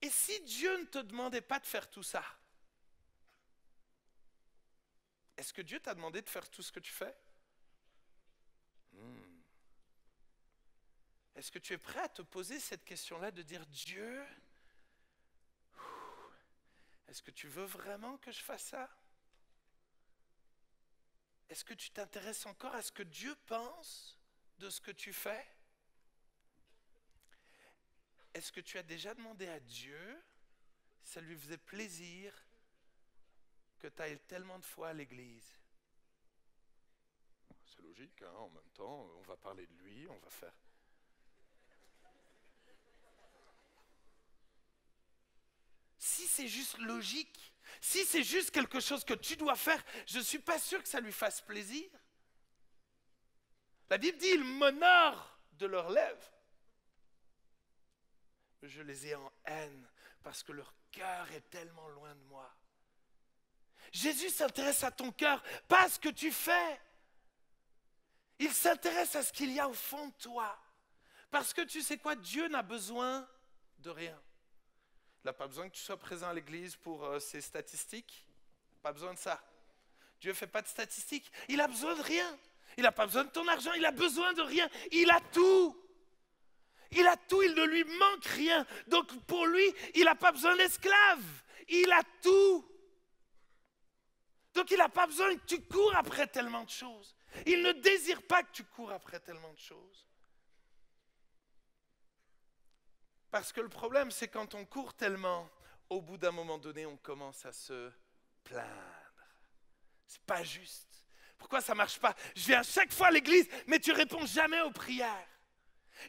Et si Dieu ne te demandait pas de faire tout ça, est-ce que Dieu t'a demandé de faire tout ce que tu fais? Est-ce que tu es prêt à te poser cette question-là, de dire, Dieu, est-ce que tu veux vraiment que je fasse ça? Est-ce que tu t'intéresses encore à ce que Dieu pense de ce que tu fais? Est-ce que tu as déjà demandé à Dieu si ça lui faisait plaisir que tu ailles tellement de fois à l'église? C'est logique, hein, en même temps, on va parler de lui, on va faire... Si c'est juste logique, si c'est juste quelque chose que tu dois faire, je ne suis pas sûr que ça lui fasse plaisir. La Bible dit, ils m'honorent de leurs lèvres. Je les ai en haine parce que leur cœur est tellement loin de moi. Jésus s'intéresse à ton cœur, pas à ce que tu fais. Il s'intéresse à ce qu'il y a au fond de toi. Parce que tu sais quoi, Dieu n'a besoin de rien. Il n'a pas besoin que tu sois présent à l'église pour ses statistiques. Pas besoin de ça. Dieu ne fait pas de statistiques. Il a besoin de rien. Il n'a pas besoin de ton argent, il a besoin de rien. Il a tout. Il a tout, il ne lui manque rien. Donc pour lui, il n'a pas besoin d'esclaves. Il a tout. Donc il n'a pas besoin que tu cours après tellement de choses. Il ne désire pas que tu cours après tellement de choses. Parce que le problème, c'est quand on court tellement, au bout d'un moment donné, on commence à se plaindre. C'est pas juste. Pourquoi ça ne marche pas? Je viens chaque fois à l'église, mais tu réponds jamais aux prières.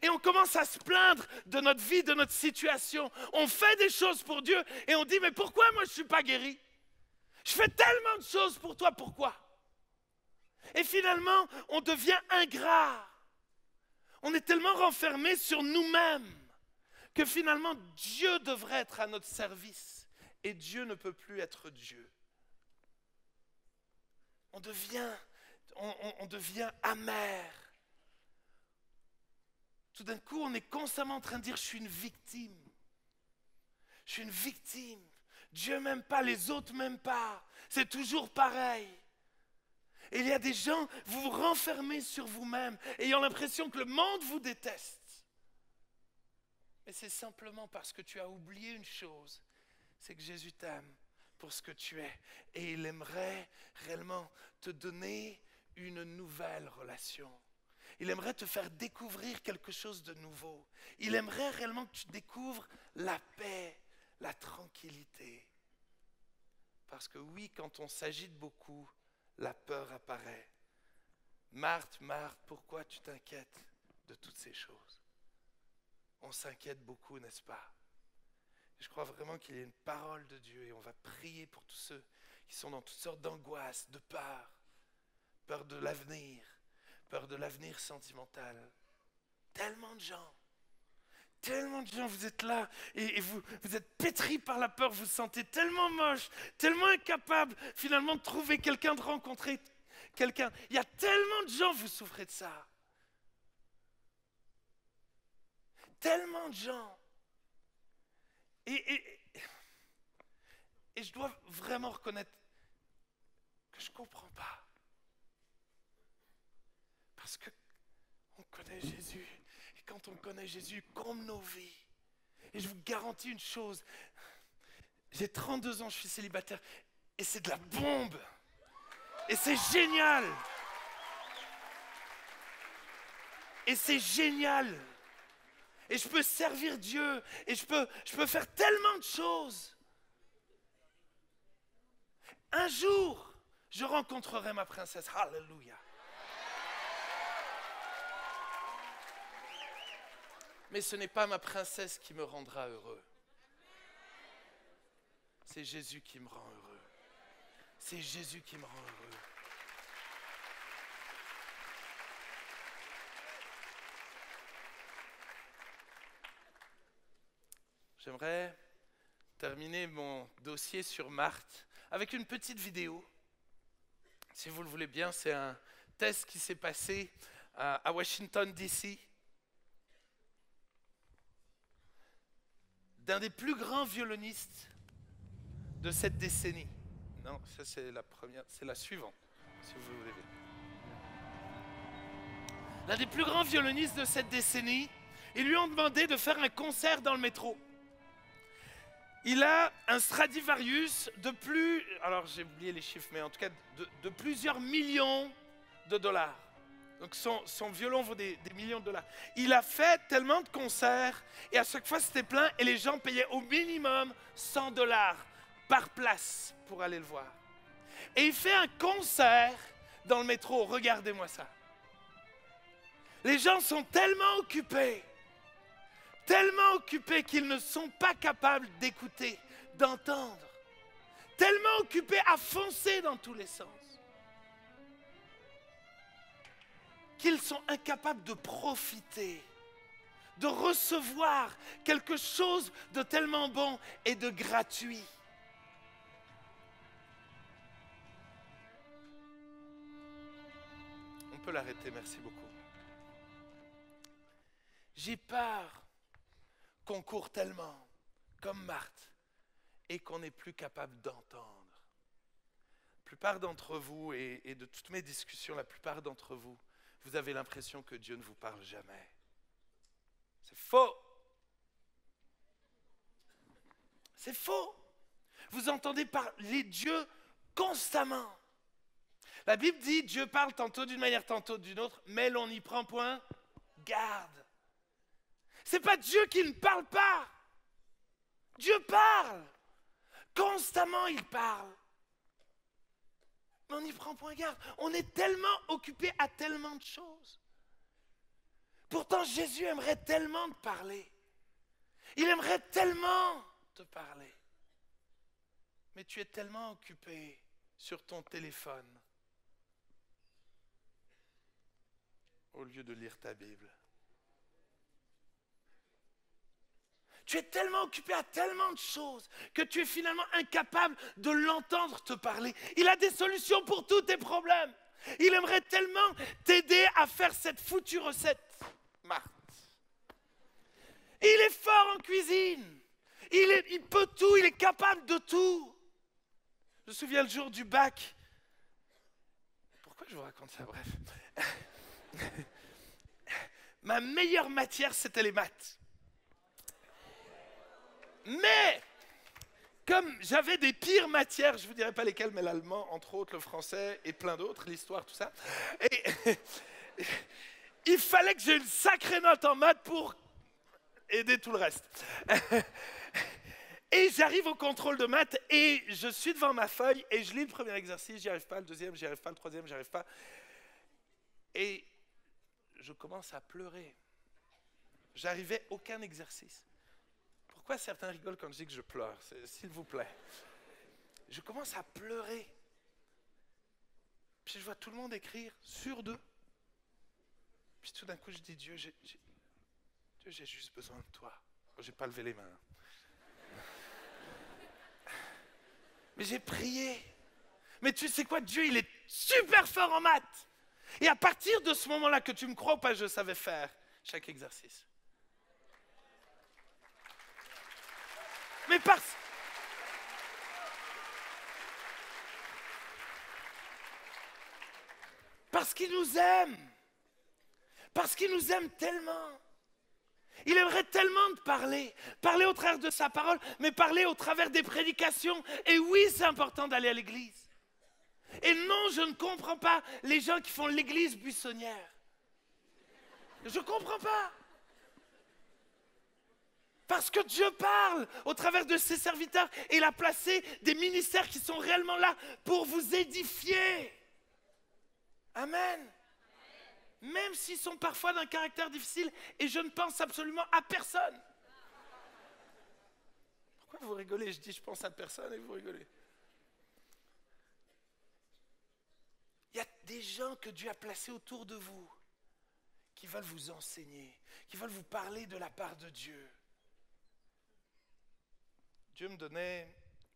Et on commence à se plaindre de notre vie, de notre situation. On fait des choses pour Dieu et on dit, mais pourquoi moi je ne suis pas guéri? Je fais tellement de choses pour toi, pourquoi? Et finalement, on devient ingrat. On est tellement renfermé sur nous-mêmes que finalement, Dieu devrait être à notre service. Et Dieu ne peut plus être Dieu. On devient amer. Tout d'un coup, on est constamment en train de dire, je suis une victime. Je suis une victime. Dieu m'aime pas, les autres m'aiment pas. C'est toujours pareil. Et il y a des gens, vous vous renfermez sur vous-même, ayant l'impression que le monde vous déteste. Mais c'est simplement parce que tu as oublié une chose, c'est que Jésus t'aime pour ce que tu es. Et il aimerait réellement te donner une nouvelle relation. Il aimerait te faire découvrir quelque chose de nouveau. Il aimerait réellement que tu découvres la paix, la tranquillité. Parce que oui, quand on s'agite beaucoup, la peur apparaît. Marthe, Marthe, pourquoi tu t'inquiètes de toutes ces choses? On s'inquiète beaucoup, n'est-ce pas? Je crois vraiment qu'il y a une parole de Dieu et on va prier pour tous ceux qui sont dans toutes sortes d'angoisses, de peur. Peur de l'avenir sentimental. Tellement de gens, vous êtes là et vous êtes pétris par la peur, vous vous sentez tellement moche, tellement incapable finalement de trouver quelqu'un, de rencontrer quelqu'un. Il y a tellement de gens, vous souffrez de ça. Tellement de gens. Et je dois vraiment reconnaître que je ne comprends pas. Parce qu'on connaît Jésus. Et quand on connaît Jésus, comme nos vies. Et je vous garantis une chose. J'ai 32 ans, je suis célibataire. Et c'est de la bombe. Et c'est génial. Et c'est génial. Et je peux servir Dieu. Et je peux faire tellement de choses. Un jour, je rencontrerai ma princesse. Alléluia. Mais ce n'est pas ma princesse qui me rendra heureux. C'est Jésus qui me rend heureux. C'est Jésus qui me rend heureux. J'aimerais terminer mon dossier sur Marthe avec une petite vidéo. Si vous le voulez bien, c'est un test qui s'est passé à Washington, D.C. d'un des plus grands violonistes de cette décennie. Non, ça c'est la première, c'est la suivante, si vous voulez. L'un des plus grands violonistes de cette décennie, ils lui ont demandé de faire un concert dans le métro. Il a un Stradivarius de plus, alors j'ai oublié les chiffres, mais en tout cas de plusieurs millions de dollars. Donc son violon vaut des millions de dollars. Il a fait tellement de concerts et à chaque fois c'était plein et les gens payaient au minimum 100 $ par place pour aller le voir. Et il fait un concert dans le métro, regardez-moi ça. Les gens sont tellement occupés qu'ils ne sont pas capables d'écouter, d'entendre. Tellement occupés à foncer dans tous les sens. Qu'ils sont incapables de profiter, de recevoir quelque chose de tellement bon et de gratuit. On peut l'arrêter, merci beaucoup. J'ai peur qu'on court tellement, comme Marthe, et qu'on n'est plus capable d'entendre. plupart d'entre vous, et de toutes mes discussions, la plupart d'entre vous, vous avez l'impression que Dieu ne vous parle jamais. C'est faux. C'est faux. Vous entendez parler de Dieu constamment. La Bible dit, Dieu parle tantôt d'une manière, tantôt d'une autre, mais l'on n'y prend point garde. C'est pas Dieu qui ne parle pas. Dieu parle. Constamment, il parle. Mais on n'y prend point garde. On est tellement occupé à tellement de choses. Pourtant, Jésus aimerait tellement te parler. Il aimerait tellement te parler. Mais tu es tellement occupé sur ton téléphone au lieu de lire ta Bible. Tu es tellement occupé à tellement de choses que tu es finalement incapable de l'entendre te parler. Il a des solutions pour tous tes problèmes. Il aimerait tellement t'aider à faire cette foutue recette, Marthe. Il est fort en cuisine. Il peut tout, il est capable de tout. Je me souviens le jour du bac. Pourquoi je vous raconte ça? Bref. Ma meilleure matière, c'était les maths. Mais, comme j'avais des pires matières, je ne vous dirai pas lesquelles, mais l'allemand, entre autres, le français et plein d'autres, l'histoire, tout ça. Et il fallait que j'ai une sacrée note en maths pour aider tout le reste. Et j'arrive au contrôle de maths et je suis devant ma feuille et je lis le premier exercice, j'y arrive pas, le deuxième, j'y arrive pas, le troisième, j'y arrive pas. Et je commence à pleurer. J'arrivais aucun exercice. Pourquoi certains rigolent quand je dis que je pleure? S'il vous plaît. Je commence à pleurer. Puis je vois tout le monde écrire sur 2. Puis tout d'un coup, je dis, Dieu, j'ai juste besoin de toi. Oh, j'ai pas levé les mains. Mais j'ai prié. Mais tu sais quoi, Dieu, il est super fort en maths. Et à partir de ce moment-là, que tu me crois ou pas, je savais faire chaque exercice. Mais parce qu'il nous aime. Parce qu'il nous aime tellement. Il aimerait tellement te parler. Parler au travers de sa parole, mais parler au travers des prédications. Et oui, c'est important d'aller à l'église. Et non, je ne comprends pas les gens qui font l'église buissonnière. Je ne comprends pas. Parce que Dieu parle au travers de ses serviteurs et il a placé des ministères qui sont réellement là pour vous édifier. Amen. Même s'ils sont parfois d'un caractère difficile et je ne pense absolument à personne. Pourquoi vous rigolez? Je dis je pense à personne et vous rigolez. Il y a des gens que Dieu a placés autour de vous qui veulent vous enseigner, qui veulent vous parler de la part de Dieu. Dieu me donnait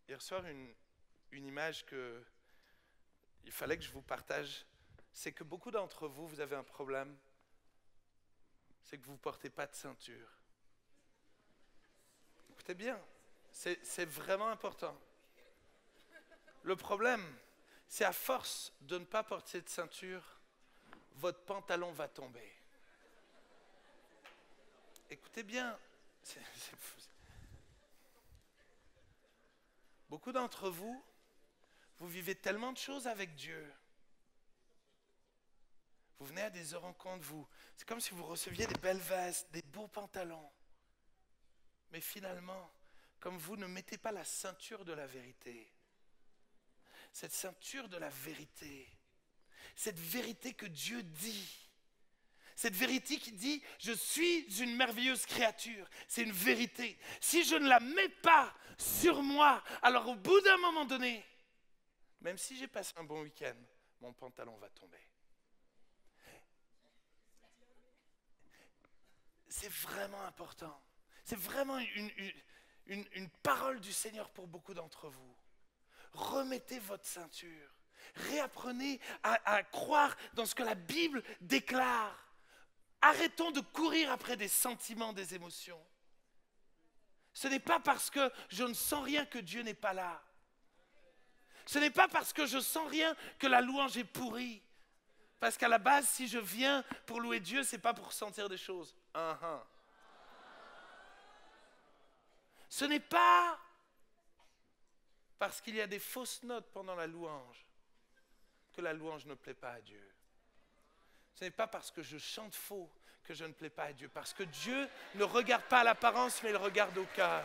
hier soir une image qu'il fallait que je vous partage. C'est que beaucoup d'entre vous, vous avez un problème. C'est que vous ne portez pas de ceinture. Écoutez bien, c'est vraiment important. Le problème, c'est à force de ne pas porter de ceinture, votre pantalon va tomber. Écoutez bien, beaucoup d'entre vous, vous vivez tellement de choses avec Dieu. Vous venez à des rencontres, c'est comme si vous receviez des belles vestes, des beaux pantalons. Mais finalement, comme vous ne mettez pas la ceinture de la vérité, cette ceinture de la vérité, cette vérité que Dieu dit, cette vérité qui dit « je suis une merveilleuse créature », c'est une vérité. Si je ne la mets pas sur moi, alors au bout d'un moment donné, même si j'ai passé un bon week-end, mon pantalon va tomber. C'est vraiment important. C'est vraiment une parole du Seigneur pour beaucoup d'entre vous. Remettez votre ceinture. Réapprenez à croire dans ce que la Bible déclare. Arrêtons de courir après des sentiments, des émotions. Ce n'est pas parce que je ne sens rien que Dieu n'est pas là. Ce n'est pas parce que je sens rien que la louange est pourrie. Parce qu'à la base, si je viens pour louer Dieu, ce n'est pas pour sentir des choses. Ce n'est pas parce qu'il y a des fausses notes pendant la louange que la louange ne plaît pas à Dieu. Ce n'est pas parce que je chante faux que je ne plais pas à Dieu. Parce que Dieu ne regarde pas à l'apparence, mais il regarde au cœur.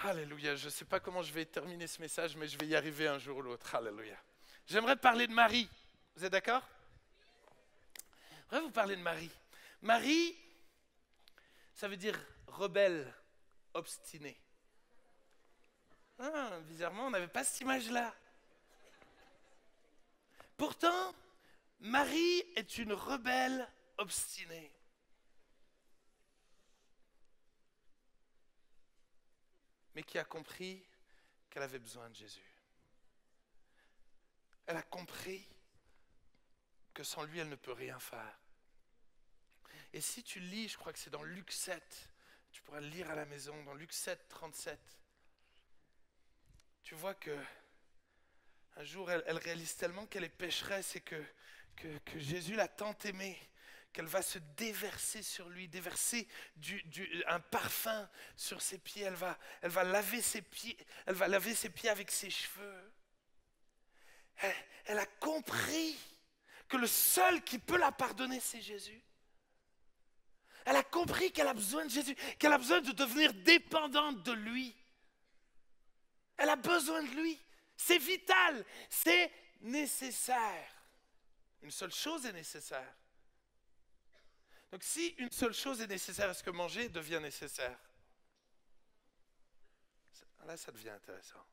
Alléluia. Je ne sais pas comment je vais terminer ce message, mais je vais y arriver un jour ou l'autre. Alléluia. J'aimerais parler de Marie. Vous êtes d'accord? J'aimerais vous parler de Marie. Marie, ça veut dire rebelle, obstinée. Bizarrement, on n'avait pas cette image-là. Pourtant, Marie est une rebelle obstinée. Mais qui a compris qu'elle avait besoin de Jésus. Elle a compris que sans lui, elle ne peut rien faire. Et si tu lis, je crois que c'est dans Luc 7, tu pourras le lire à la maison, dans Luc 7, 37, tu vois que un jour, elle réalise tellement qu'elle est pécheresse et que Jésus l'a tant aimée, qu'elle va se déverser sur lui, déverser un parfum sur ses pieds. Elle va laver ses pieds, avec ses cheveux. Elle a compris que le seul qui peut la pardonner, c'est Jésus. Elle a compris qu'elle a besoin de Jésus, qu'elle a besoin de devenir dépendante de lui. Elle a besoin de lui. C'est vital, c'est nécessaire. Une seule chose est nécessaire. Donc si une seule chose est nécessaire, est-ce que manger devient nécessaire? Là, ça devient intéressant.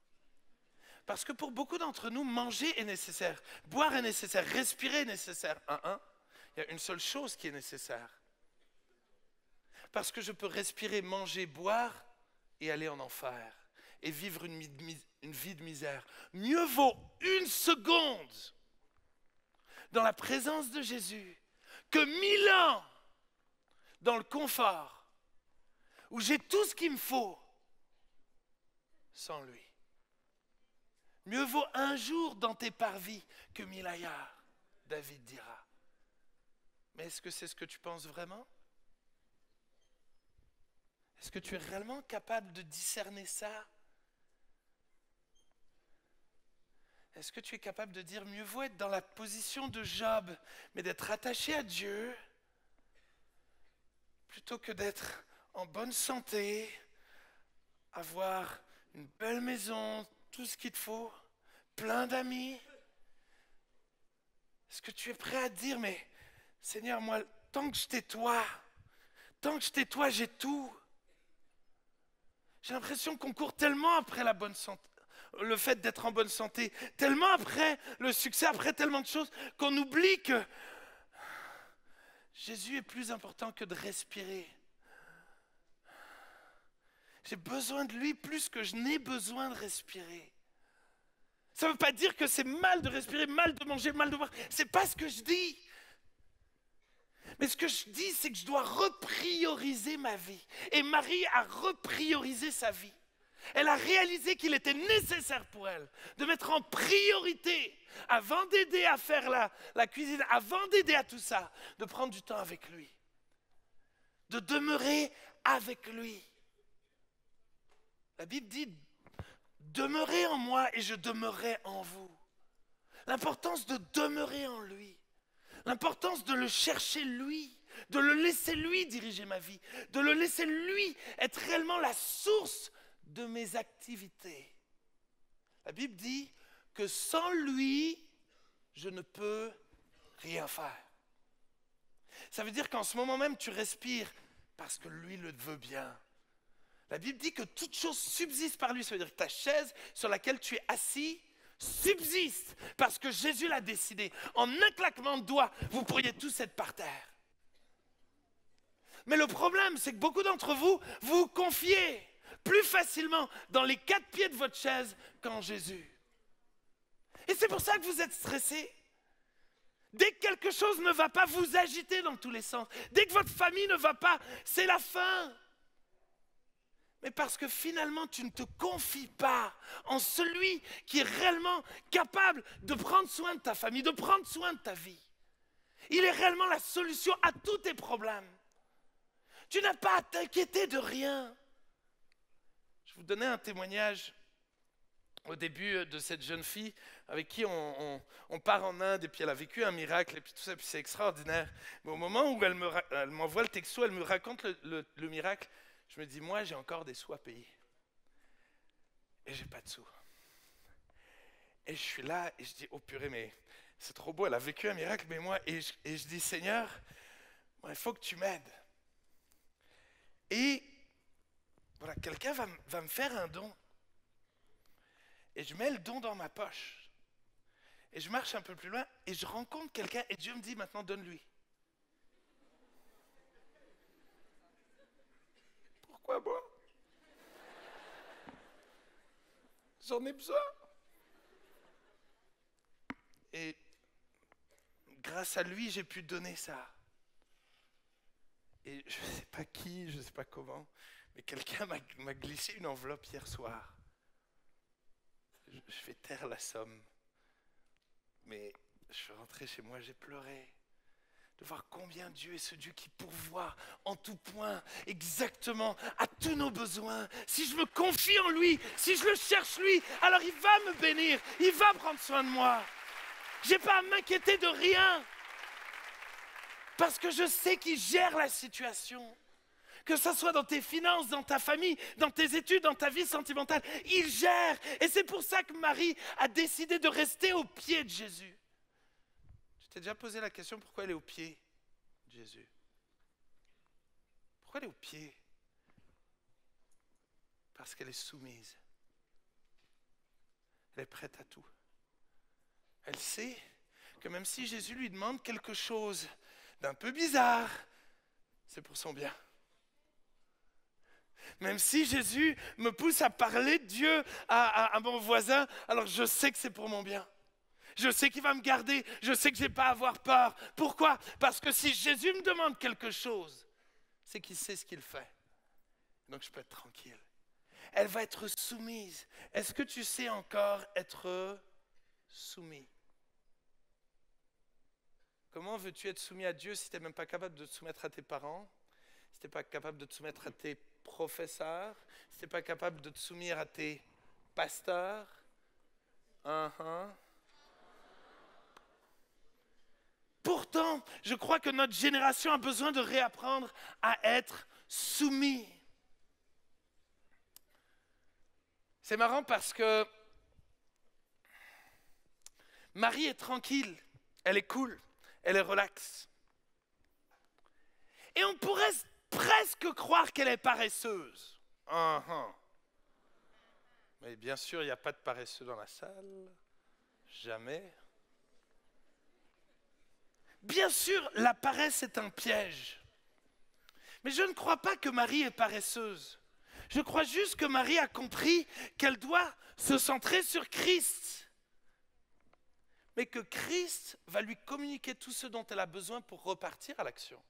Parce que pour beaucoup d'entre nous, manger est nécessaire, boire est nécessaire, respirer est nécessaire. Il y a une seule chose qui est nécessaire. Parce que je peux respirer, manger, boire et aller en enfer et vivre une vie de misère. Mieux vaut une seconde dans la présence de Jésus que 1000 ans dans le confort où j'ai tout ce qu'il me faut sans lui. Mieux vaut un jour dans tes parvis que 1000 ailleurs, David dira. Mais est-ce que c'est ce que tu penses vraiment? Est-ce que tu es réellement capable de discerner ça? Est-ce que tu es capable de dire mieux vaut être dans la position de Job, mais d'être attaché à Dieu, plutôt que d'être en bonne santé, avoir une belle maison, tout ce qu'il te faut, plein d'amis? Est-ce que tu es prêt à dire, mais Seigneur, moi, tant que je t'ai toi, j'ai tout. J'ai l'impression qu'on court tellement après la bonne santé, le fait d'être en bonne santé, tellement après le succès, après tellement de choses, qu'on oublie que Jésus est plus important que de respirer. J'ai besoin de lui plus que je n'ai besoin de respirer. Ça ne veut pas dire que c'est mal de respirer, mal de manger, mal de boire. C'est pas ce que je dis. Mais ce que je dis, c'est que je dois reprioriser ma vie. Et Marie a repriorisé sa vie. Elle a réalisé qu'il était nécessaire pour elle de mettre en priorité, avant d'aider à faire la cuisine, avant d'aider à tout ça, de prendre du temps avec lui. De demeurer avec lui. La Bible dit, demeurez en moi et je demeurerai en vous. L'importance de demeurer en lui. L'importance de le chercher lui, de le laisser lui diriger ma vie, de le laisser lui être réellement la source de mes activités. La Bible dit que sans lui, je ne peux rien faire. Ça veut dire qu'en ce moment même, tu respires parce que lui le veut bien. La Bible dit que toute chose subsiste par lui. Ça veut dire que ta chaise sur laquelle tu es assis subsiste parce que Jésus l'a décidé. En un claquement de doigts, vous pourriez tous être par terre. Mais le problème, c'est que beaucoup d'entre vous, vous confiez plus facilement dans les 4 pieds de votre chaise qu'en Jésus. Et c'est pour ça que vous êtes stressés. Dès que quelque chose ne va pas, vous agitez dans tous les sens. Dès que votre famille ne va pas, c'est la fin. Mais parce que finalement, tu ne te confies pas en celui qui est réellement capable de prendre soin de ta famille, de prendre soin de ta vie. Il est réellement la solution à tous tes problèmes. Tu n'as pas à t'inquiéter de rien. Je vous donnais un témoignage au début de cette jeune fille avec qui on part en Inde et puis elle a vécu un miracle et puis tout ça, puis c'est extraordinaire. Mais au moment où elle m'envoie le texto, elle me raconte le miracle, je me dis, moi j'ai encore des sous à payer. Et j'ai pas de sous. Et je suis là et je dis, oh purée, mais c'est trop beau, elle a vécu un miracle, mais moi, et je dis, Seigneur, moi, il faut que tu m'aides. Et voilà, quelqu'un va me faire un don. Et je mets le don dans ma poche. Et je marche un peu plus loin et je rencontre quelqu'un et Dieu me dit, maintenant donne-lui. Pourquoi moi? J'en ai besoin. Et grâce à lui, j'ai pu donner ça. Et je ne sais pas qui, je ne sais pas comment, mais quelqu'un m'a glissé une enveloppe hier soir. Je vais taire la somme. Mais je suis rentré chez moi, j'ai pleuré. De voir combien Dieu est ce Dieu qui pourvoit en tout point, exactement, à tous nos besoins. Si je me confie en lui, si je le cherche lui, alors il va me bénir, il va prendre soin de moi. Je n'ai pas à m'inquiéter de rien. Parce que je sais qu'il gère la situation. Que ce soit dans tes finances, dans ta famille, dans tes études, dans ta vie sentimentale, il gère. Et c'est pour ça que Marie a décidé de rester au pied de Jésus. Tu t'es déjà posé la question pourquoi elle est au pied de Jésus? Pourquoi elle est au pied? Parce qu'elle est soumise. Elle est prête à tout. Elle sait que même si Jésus lui demande quelque chose d'un peu bizarre, c'est pour son bien. Même si Jésus me pousse à parler de Dieu à mon voisin, alors je sais que c'est pour mon bien. Je sais qu'il va me garder, je sais que je n'ai pas à avoir peur. Pourquoi? Parce que si Jésus me demande quelque chose, c'est qu'il sait ce qu'il fait. Donc je peux être tranquille. Elle va être soumise. Est-ce que tu sais encore être soumis? Comment veux-tu être soumis à Dieu si tu n'es même pas capable de te soumettre à tes parents, si tu n'es pas capable de te soumettre à tes professeurs, si tu n'es pas capable de te soumettre à tes pasteurs? Pourtant, je crois que notre génération a besoin de réapprendre à être soumis. C'est marrant parce que Marie est tranquille, elle est cool, elle est relaxe. Et on pourrait presque croire qu'elle est paresseuse. Mais bien sûr, il n'y a pas de paresseux dans la salle. Jamais. Bien sûr, la paresse est un piège. Mais je ne crois pas que Marie est paresseuse. Je crois juste que Marie a compris qu'elle doit se centrer sur Christ. Mais que Christ va lui communiquer tout ce dont elle a besoin pour repartir à l'action.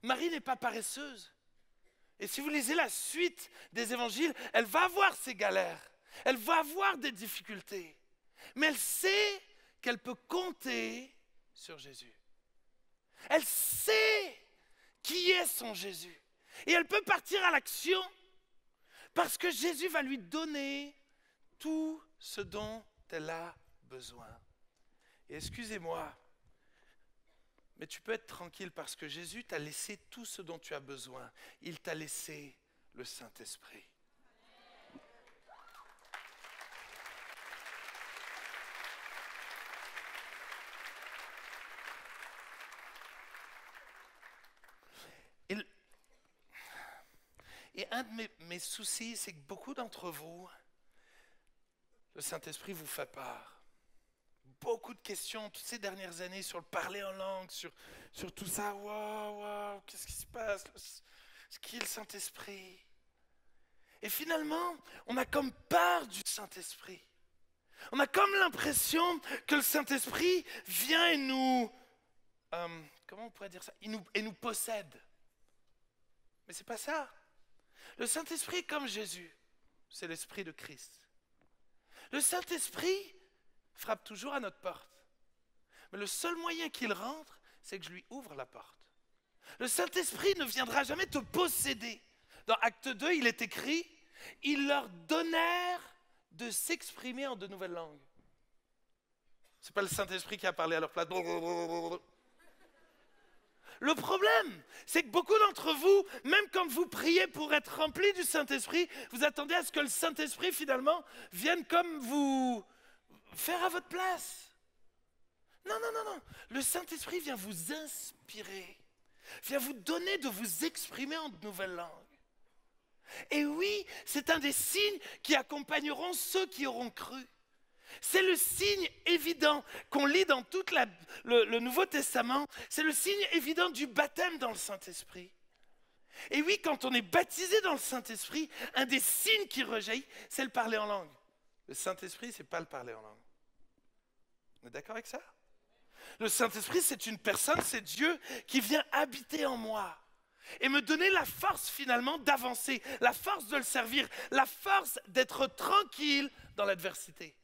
Marie n'est pas paresseuse. Et si vous lisez la suite des évangiles, elle va avoir ses galères. Elle va avoir des difficultés. Mais elle sait qu'elle peut compter sur Jésus. Elle sait qui est son Jésus. Et elle peut partir à l'action parce que Jésus va lui donner tout ce dont elle a besoin. Et excusez-moi, mais tu peux être tranquille parce que Jésus t'a laissé tout ce dont tu as besoin. Il t'a laissé le Saint-Esprit. Et un de mes soucis, c'est que beaucoup d'entre vous, le Saint-Esprit vous fait peur. Beaucoup de questions toutes ces dernières années sur le parler en langue, sur tout ça. Wow, qu'est-ce qui se passe? C'est qui le Saint-Esprit? Et finalement, on a comme peur du Saint-Esprit. On a comme l'impression que le Saint-Esprit vient et nous... comment on pourrait dire ça? Et nous possède. Mais c'est pas ça. Le Saint-Esprit est comme Jésus. C'est l'Esprit de Christ. Le Saint-Esprit frappe toujours à notre porte. Mais le seul moyen qu'il rentre, c'est que je lui ouvre la porte. Le Saint-Esprit ne viendra jamais te posséder. Dans Acte 2, il est écrit, ils leur donnèrent de s'exprimer en de nouvelles langues. Ce n'est pas le Saint-Esprit qui a parlé à leur place. Le problème, c'est que beaucoup d'entre vous, même quand vous priez pour être remplis du Saint-Esprit, vous attendez à ce que le Saint-Esprit, finalement, vienne comme vous faire à votre place. Non, non, non, non. Le Saint-Esprit vient vous inspirer, vient vous donner de vous exprimer en de nouvelles langues. Et oui, c'est un des signes qui accompagneront ceux qui auront cru. C'est le signe évident qu'on lit dans tout le Nouveau Testament. C'est le signe évident du baptême dans le Saint-Esprit. Et oui, quand on est baptisé dans le Saint-Esprit, un des signes qui rejaillit, c'est le parler en langue. Le Saint-Esprit, c'est pas le parler en langue. On est d'accord avec ça? Le Saint-Esprit, c'est une personne, c'est Dieu qui vient habiter en moi et me donner la force finalement d'avancer, la force de le servir, la force d'être tranquille dans l'adversité.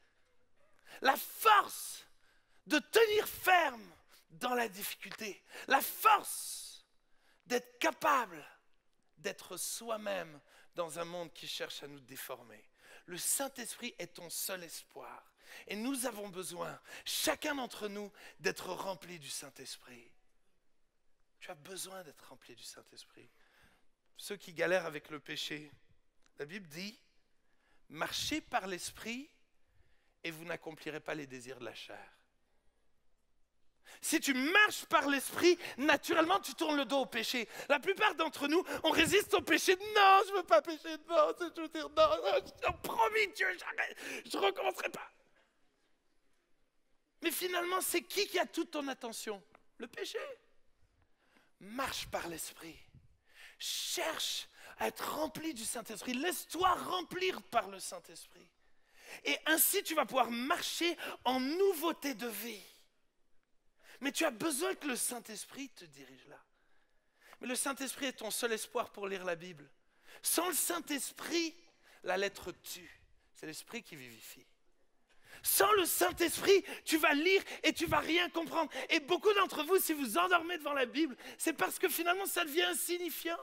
La force de tenir ferme dans la difficulté. La force d'être capable d'être soi-même dans un monde qui cherche à nous déformer. Le Saint-Esprit est ton seul espoir. Et nous avons besoin, chacun d'entre nous, d'être remplis du Saint-Esprit. Tu as besoin d'être rempli du Saint-Esprit. Ceux qui galèrent avec le péché, la Bible dit, marchez par l'Esprit et vous n'accomplirez pas les désirs de la chair. Si tu marches par l'Esprit, naturellement tu tournes le dos au péché. La plupart d'entre nous, on résiste au péché. Non, je ne veux pas pécher, non, je veux dire non, promis Dieu, j'arrête, je ne recommencerai pas. Mais finalement, c'est qui a toute ton attention? Le péché. Marche par l'Esprit. Cherche à être rempli du Saint-Esprit. Laisse-toi remplir par le Saint-Esprit. Et ainsi, tu vas pouvoir marcher en nouveauté de vie. Mais tu as besoin que le Saint-Esprit te dirige là. Mais le Saint-Esprit est ton seul espoir pour lire la Bible. Sans le Saint-Esprit, la lettre tue. C'est l'Esprit qui vivifie. Sans le Saint-Esprit, tu vas lire et tu vas rien comprendre. Et beaucoup d'entre vous, si vous endormez devant la Bible, c'est parce que finalement, ça devient insignifiant.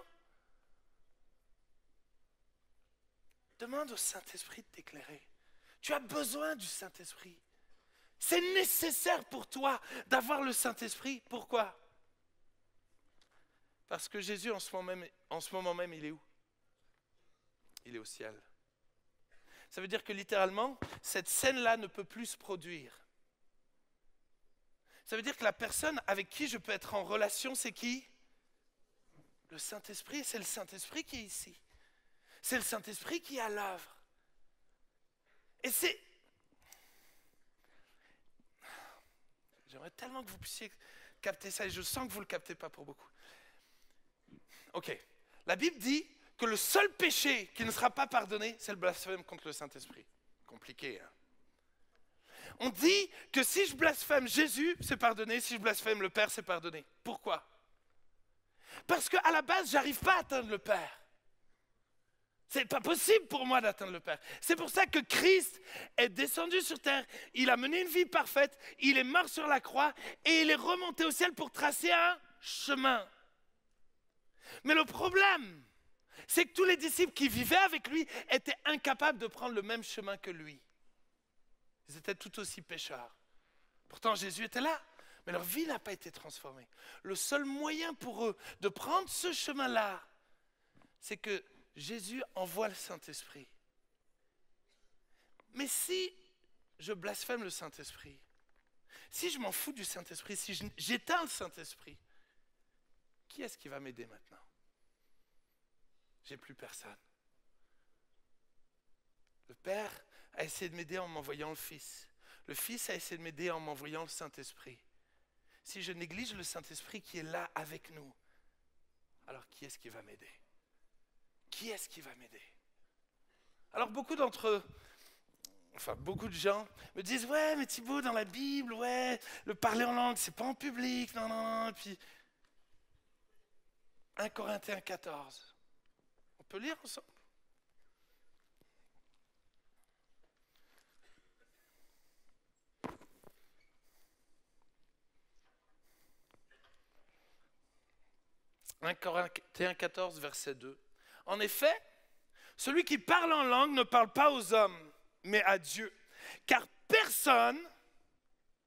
Demande au Saint-Esprit de t'éclairer. Tu as besoin du Saint-Esprit. C'est nécessaire pour toi d'avoir le Saint-Esprit. Pourquoi? Parce que Jésus, en ce moment même, il est où? Il est au ciel. Ça veut dire que littéralement, cette scène-là ne peut plus se produire. Ça veut dire que la personne avec qui je peux être en relation, c'est qui? Le Saint-Esprit. C'est le Saint-Esprit qui est ici. C'est le Saint-Esprit qui est à l'œuvre. Et c'est... J'aimerais tellement que vous puissiez capter ça, et je sens que vous ne le captez pas pour beaucoup. Ok, la Bible dit que le seul péché qui ne sera pas pardonné, c'est le blasphème contre le Saint-Esprit. Compliqué, hein? On dit que si je blasphème Jésus, c'est pardonné, si je blasphème le Père, c'est pardonné. Pourquoi? Parce qu'à la base, je n'arrive pas à atteindre le Père. C'est pas possible pour moi d'atteindre le Père. C'est pour ça que Christ est descendu sur terre, il a mené une vie parfaite, il est mort sur la croix et il est remonté au ciel pour tracer un chemin. Mais le problème, c'est que tous les disciples qui vivaient avec lui étaient incapables de prendre le même chemin que lui. Ils étaient tout aussi pécheurs. Pourtant, Jésus était là, mais leur vie n'a pas été transformée. Le seul moyen pour eux de prendre ce chemin-là, c'est que Jésus envoie le Saint-Esprit. Mais si je blasphème le Saint-Esprit, si je m'en fous du Saint-Esprit, si j'éteins le Saint-Esprit, qui est-ce qui va m'aider maintenant? J'ai plus personne. Le Père a essayé de m'aider en m'envoyant le Fils. Le Fils a essayé de m'aider en m'envoyant le Saint-Esprit. Si je néglige le Saint-Esprit qui est là avec nous, alors qui est-ce qui va m'aider? Qui est-ce qui va m'aider? Alors beaucoup d'entre enfin beaucoup de gens, me disent « Ouais, mais Thibaut, dans la Bible, ouais, le parler en langue, c'est pas en public, non, non, non. » Et puis, 1 Corinthiens 14. On peut lire ensemble? « 1 Corinthiens 14, verset 2. En effet, celui qui parle en langue ne parle pas aux hommes, mais à Dieu. Car personne,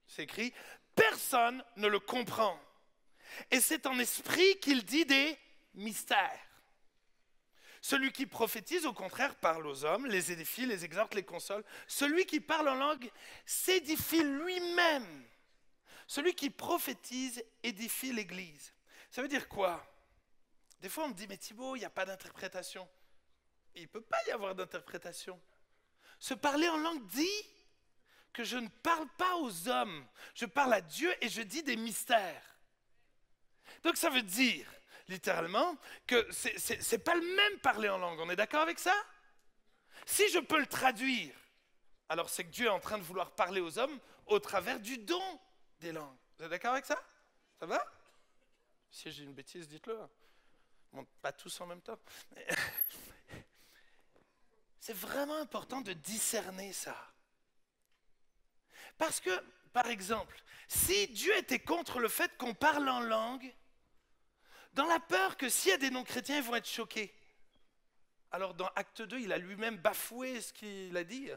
c'est écrit, personne ne le comprend. Et c'est en esprit qu'il dit des mystères. Celui qui prophétise, au contraire, parle aux hommes, les édifie, les exhorte, les console. Celui qui parle en langue s'édifie lui-même. Celui qui prophétise édifie l'Église. Ça veut dire quoi? Des fois, on me dit, mais Thibaut, il n'y a pas d'interprétation. Il ne peut pas y avoir d'interprétation. Se parler en langue dit que je ne parle pas aux hommes. Je parle à Dieu et je dis des mystères. Donc ça veut dire, littéralement, que ce n'est pas le même parler en langue. On est d'accord avec ça? Si je peux le traduire, alors c'est que Dieu est en train de vouloir parler aux hommes au travers du don des langues. Vous êtes d'accord avec ça? Ça va? Si j'ai une bêtise, dites-le. Bon, pas tous en même temps. C'est vraiment important de discerner ça. Parce que, par exemple, si Dieu était contre le fait qu'on parle en langue, dans la peur que s'il y a des non-chrétiens, ils vont être choqués. Alors dans Acte 2, il a lui-même bafoué ce qu'il a dit.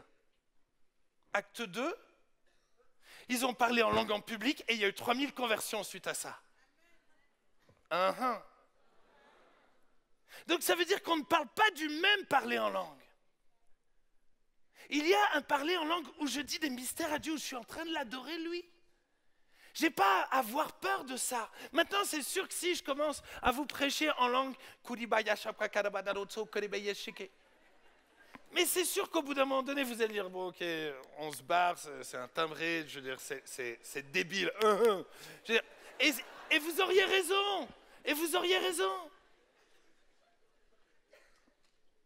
Acte 2, ils ont parlé en langue en public et il y a eu 3000 conversions suite à ça. Donc ça veut dire qu'on ne parle pas du même parler en langue. Il y a un parler en langue où je dis des mystères à Dieu, où je suis en train de l'adorer lui. Je n'ai pas à avoir peur de ça. Maintenant, c'est sûr que si je commence à vous prêcher en langue, mais c'est sûr qu'au bout d'un moment donné, vous allez dire, bon ok, on se barre, c'est un timbré, je veux dire, c'est débile. Je veux dire, et vous auriez raison, et vous auriez raison.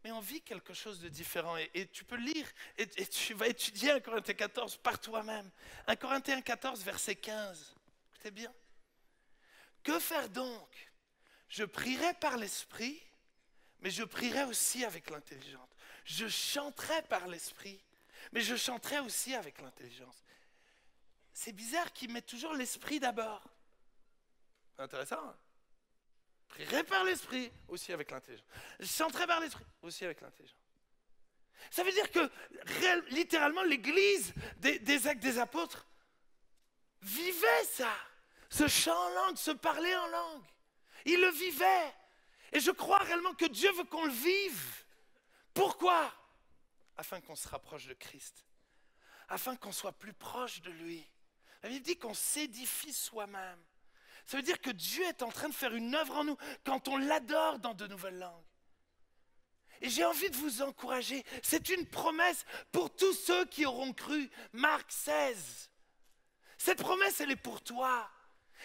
Mais on vit quelque chose de différent et tu peux lire et tu vas étudier 1 Corinthiens 14 par toi-même. 1 Corinthiens 14, verset 15. Écoutez bien. Que faire donc? Je prierai par l'esprit, mais je prierai aussi avec l'intelligence. Je chanterai par l'esprit, mais je chanterai aussi avec l'intelligence. C'est bizarre qu'il mette toujours l'esprit d'abord. C'est intéressant, hein? Je prierai par l'esprit, aussi avec l'intelligence. Je chanterai par l'esprit, aussi avec l'intelligence. Ça veut dire que, littéralement, l'Église des Actes des Apôtres vivait ça. Ce chant en langue, ce parler en langue. Ils le vivaient. Et je crois réellement que Dieu veut qu'on le vive. Pourquoi? Afin qu'on se rapproche de Christ. Afin qu'on soit plus proche de lui. La Bible dit qu'on s'édifie soi-même. Ça veut dire que Dieu est en train de faire une œuvre en nous quand on l'adore dans de nouvelles langues. Et j'ai envie de vous encourager. C'est une promesse pour tous ceux qui auront cru. Marc 16. Cette promesse, elle est pour toi.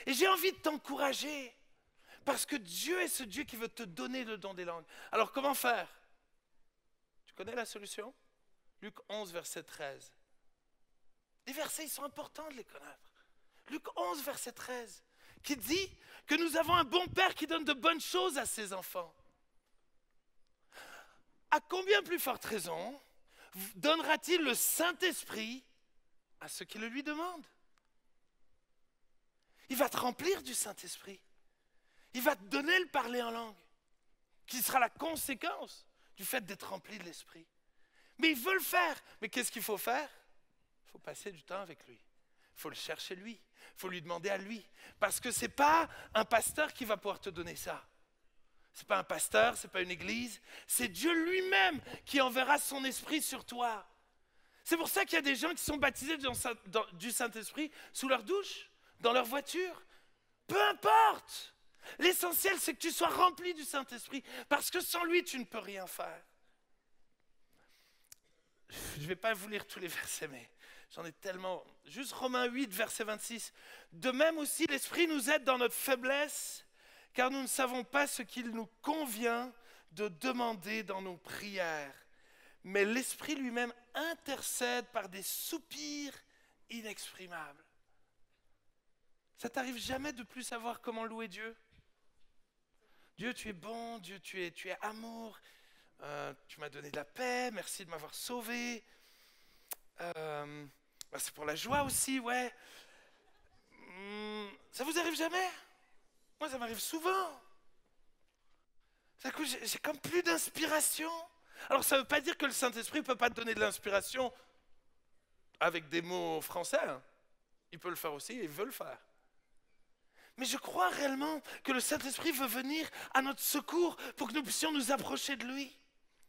Et j'ai envie de t'encourager. Parce que Dieu est ce Dieu qui veut te donner le don des langues. Alors comment faire? Tu connais la solution? Luc 11, verset 13. Les versets, ils sont importants de les connaître. Luc 11, verset 13. Qui dit que nous avons un bon Père qui donne de bonnes choses à ses enfants. À combien plus forte raison donnera-t-il le Saint-Esprit à ceux qui le lui demandent? Il va te remplir du Saint-Esprit. Il va te donner le parler en langue, qui sera la conséquence du fait d'être rempli de l'Esprit. Mais il veut le faire. Mais qu'est-ce qu'il faut faire? Il faut passer du temps avec lui. Il faut le chercher lui. Il faut lui demander à lui. Parce que ce n'est pas un pasteur qui va pouvoir te donner ça. Ce n'est pas un pasteur, ce n'est pas une église. C'est Dieu lui-même qui enverra son esprit sur toi. C'est pour ça qu'il y a des gens qui sont baptisés du Saint-Esprit sous leur douche, dans leur voiture. Peu importe. L'essentiel, c'est que tu sois rempli du Saint-Esprit. Parce que sans lui, tu ne peux rien faire. Je ne vais pas vous lire tous les versets, mais j'en ai tellement. Juste Romains 8, verset 26. De même aussi, l'Esprit nous aide dans notre faiblesse, car nous ne savons pas ce qu'il nous convient de demander dans nos prières. mais l'Esprit lui-même intercède par des soupirs inexprimables. Ça t'arrive jamais de plus savoir comment louer Dieu? Dieu, tu es bon, Dieu, tu es amour, tu m'as donné de la paix, merci de m'avoir sauvé. C'est pour la joie aussi, ouais. Ça vous arrive jamais? Moi, ça m'arrive souvent. D'un coup, j'ai comme plus d'inspiration. Alors, ça ne veut pas dire que le Saint-Esprit ne peut pas te donner de l'inspiration avec des mots français. Hein. Il peut le faire aussi et il veut le faire. Mais je crois réellement que le Saint-Esprit veut venir à notre secours pour que nous puissions nous approcher de lui.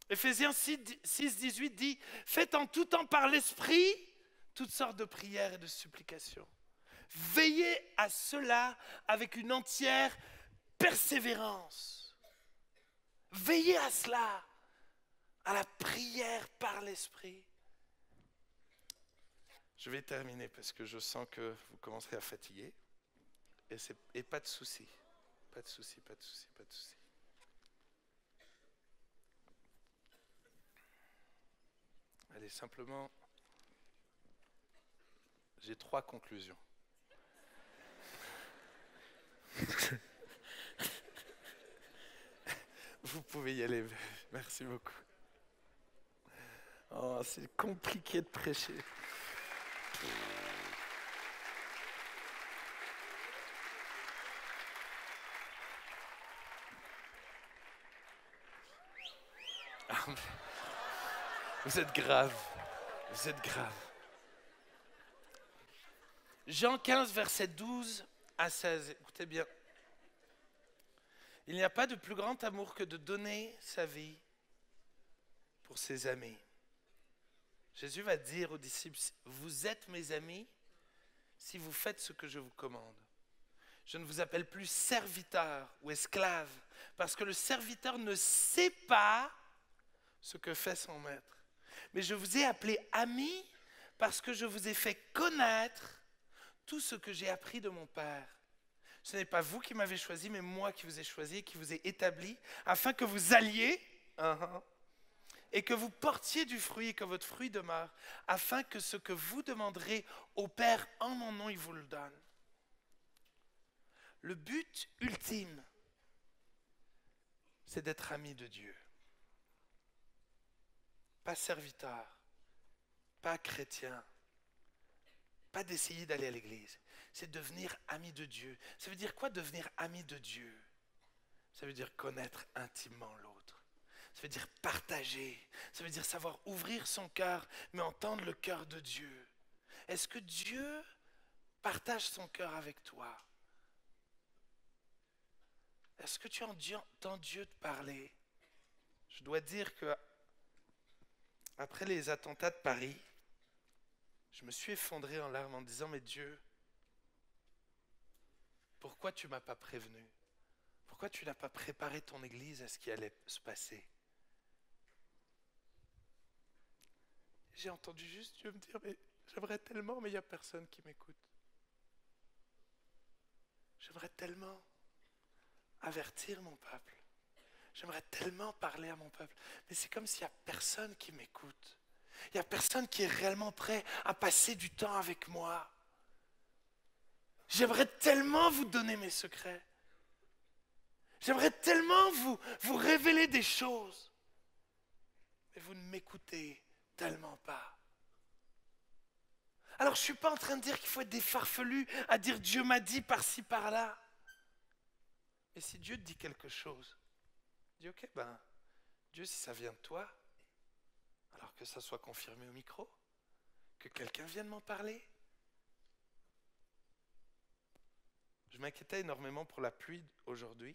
Éphésiens 6, 18 dit « Faites en tout temps par l'Esprit toutes sortes de prières et de supplications. Veillez à cela avec une entière persévérance. » Veillez à cela, à la prière par l'Esprit. Je vais terminer parce que je sens que vous commencerez à fatiguer. Et pas de souci. Pas de souci, pas de souci, pas de souci. Allez, simplement, j'ai 3 conclusions. Vous pouvez y aller, merci beaucoup. Oh, c'est compliqué de prêcher. Vous êtes grave. Vous êtes grave. Jean 15, verset 12 à 16. Écoutez bien. Il n'y a pas de plus grand amour que de donner sa vie pour ses amis. Jésus va dire aux disciples, vous êtes mes amis si vous faites ce que je vous commande. Je ne vous appelle plus serviteur ou esclave, parce que le serviteur ne sait pas ce que fait son maître. Mais je vous ai appelé amis parce que je vous ai fait connaître tout ce que j'ai appris de mon Père. Ce n'est pas vous qui m'avez choisi, mais moi qui vous ai choisi, qui vous ai établi, afin que vous alliez et que vous portiez du fruit et que votre fruit demeure, afin que ce que vous demanderez au Père en mon nom, il vous le donne. Le but ultime, c'est d'être ami de Dieu. Pas serviteur, pas chrétien, pas d'essayer d'aller à l'église. C'est devenir ami de Dieu. Ça veut dire quoi devenir ami de Dieu? Ça veut dire connaître intimement l'autre. Ça veut dire partager. Ça veut dire savoir ouvrir son cœur, mais entendre le cœur de Dieu. Est-ce que Dieu partage son cœur avec toi? Est-ce que tu entends Dieu te parler? Je dois dire que après les attentats de Paris, je me suis effondré en larmes en disant, mais Dieu, pourquoi tu ne m'as pas prévenu? Pourquoi tu n'as pas préparé ton église à ce qui allait se passer? J'ai entendu juste Dieu me dire, mais j'aimerais tellement, mais il n'y a personne qui m'écoute. J'aimerais tellement avertir mon peuple. J'aimerais tellement parler à mon peuple. Mais c'est comme s'il n'y a personne qui m'écoute. Il n'y a personne qui est réellement prêt à passer du temps avec moi. J'aimerais tellement vous donner mes secrets. J'aimerais tellement vous révéler des choses. Mais vous ne m'écoutez tellement pas. Alors je ne suis pas en train de dire qu'il faut être des farfelus à dire Dieu m'a dit par-ci, par-là. Et si Dieu te dit quelque chose, dis ok, Dieu, si ça vient de toi, alors que ça soit confirmé au micro, que quelqu'un vienne m'en parler. Je m'inquiétais énormément pour la pluie aujourd'hui.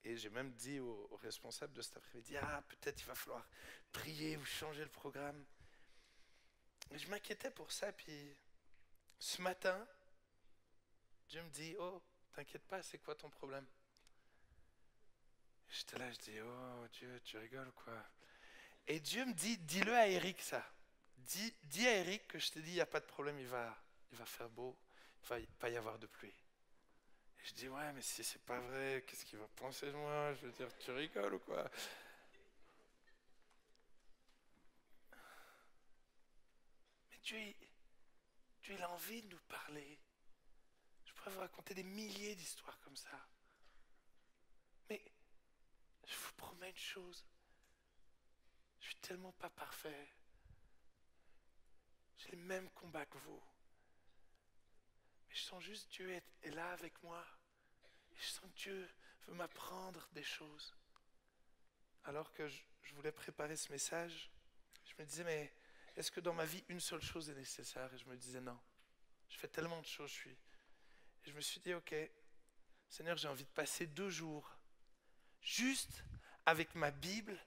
Et j'ai même dit aux responsables de cet après-midi, peut-être il va falloir prier ou changer le programme. Et je m'inquiétais pour ça. Puis ce matin, Dieu me dit, oh, t'inquiète pas, c'est quoi ton problème? J'étais là, je dis, oh Dieu, tu rigoles quoi? Et Dieu me dit, dis-le à Eric ça. Dis à Eric que je te dis, il n'y a pas de problème, il va faire beau, il va pas y avoir de pluie. Et je dis, ouais, mais si c'est pas vrai, qu'est-ce qu'il va penser de moi? Je veux dire, tu rigoles ou quoi? Dieu, il a envie de nous parler. Je pourrais vous raconter des milliers d'histoires comme ça. Mais je vous promets une chose. Je suis tellement pas parfait. J'ai les mêmes combats que vous. Mais je sens juste Dieu est là avec moi. Et je sens que Dieu veut m'apprendre des choses. Alors que je voulais préparer ce message, je me disais, mais est-ce que dans ma vie, une seule chose est nécessaire? Et je me disais, non. Je fais tellement de choses, Et je me suis dit, ok, Seigneur, j'ai envie de passer 2 jours juste avec ma Bible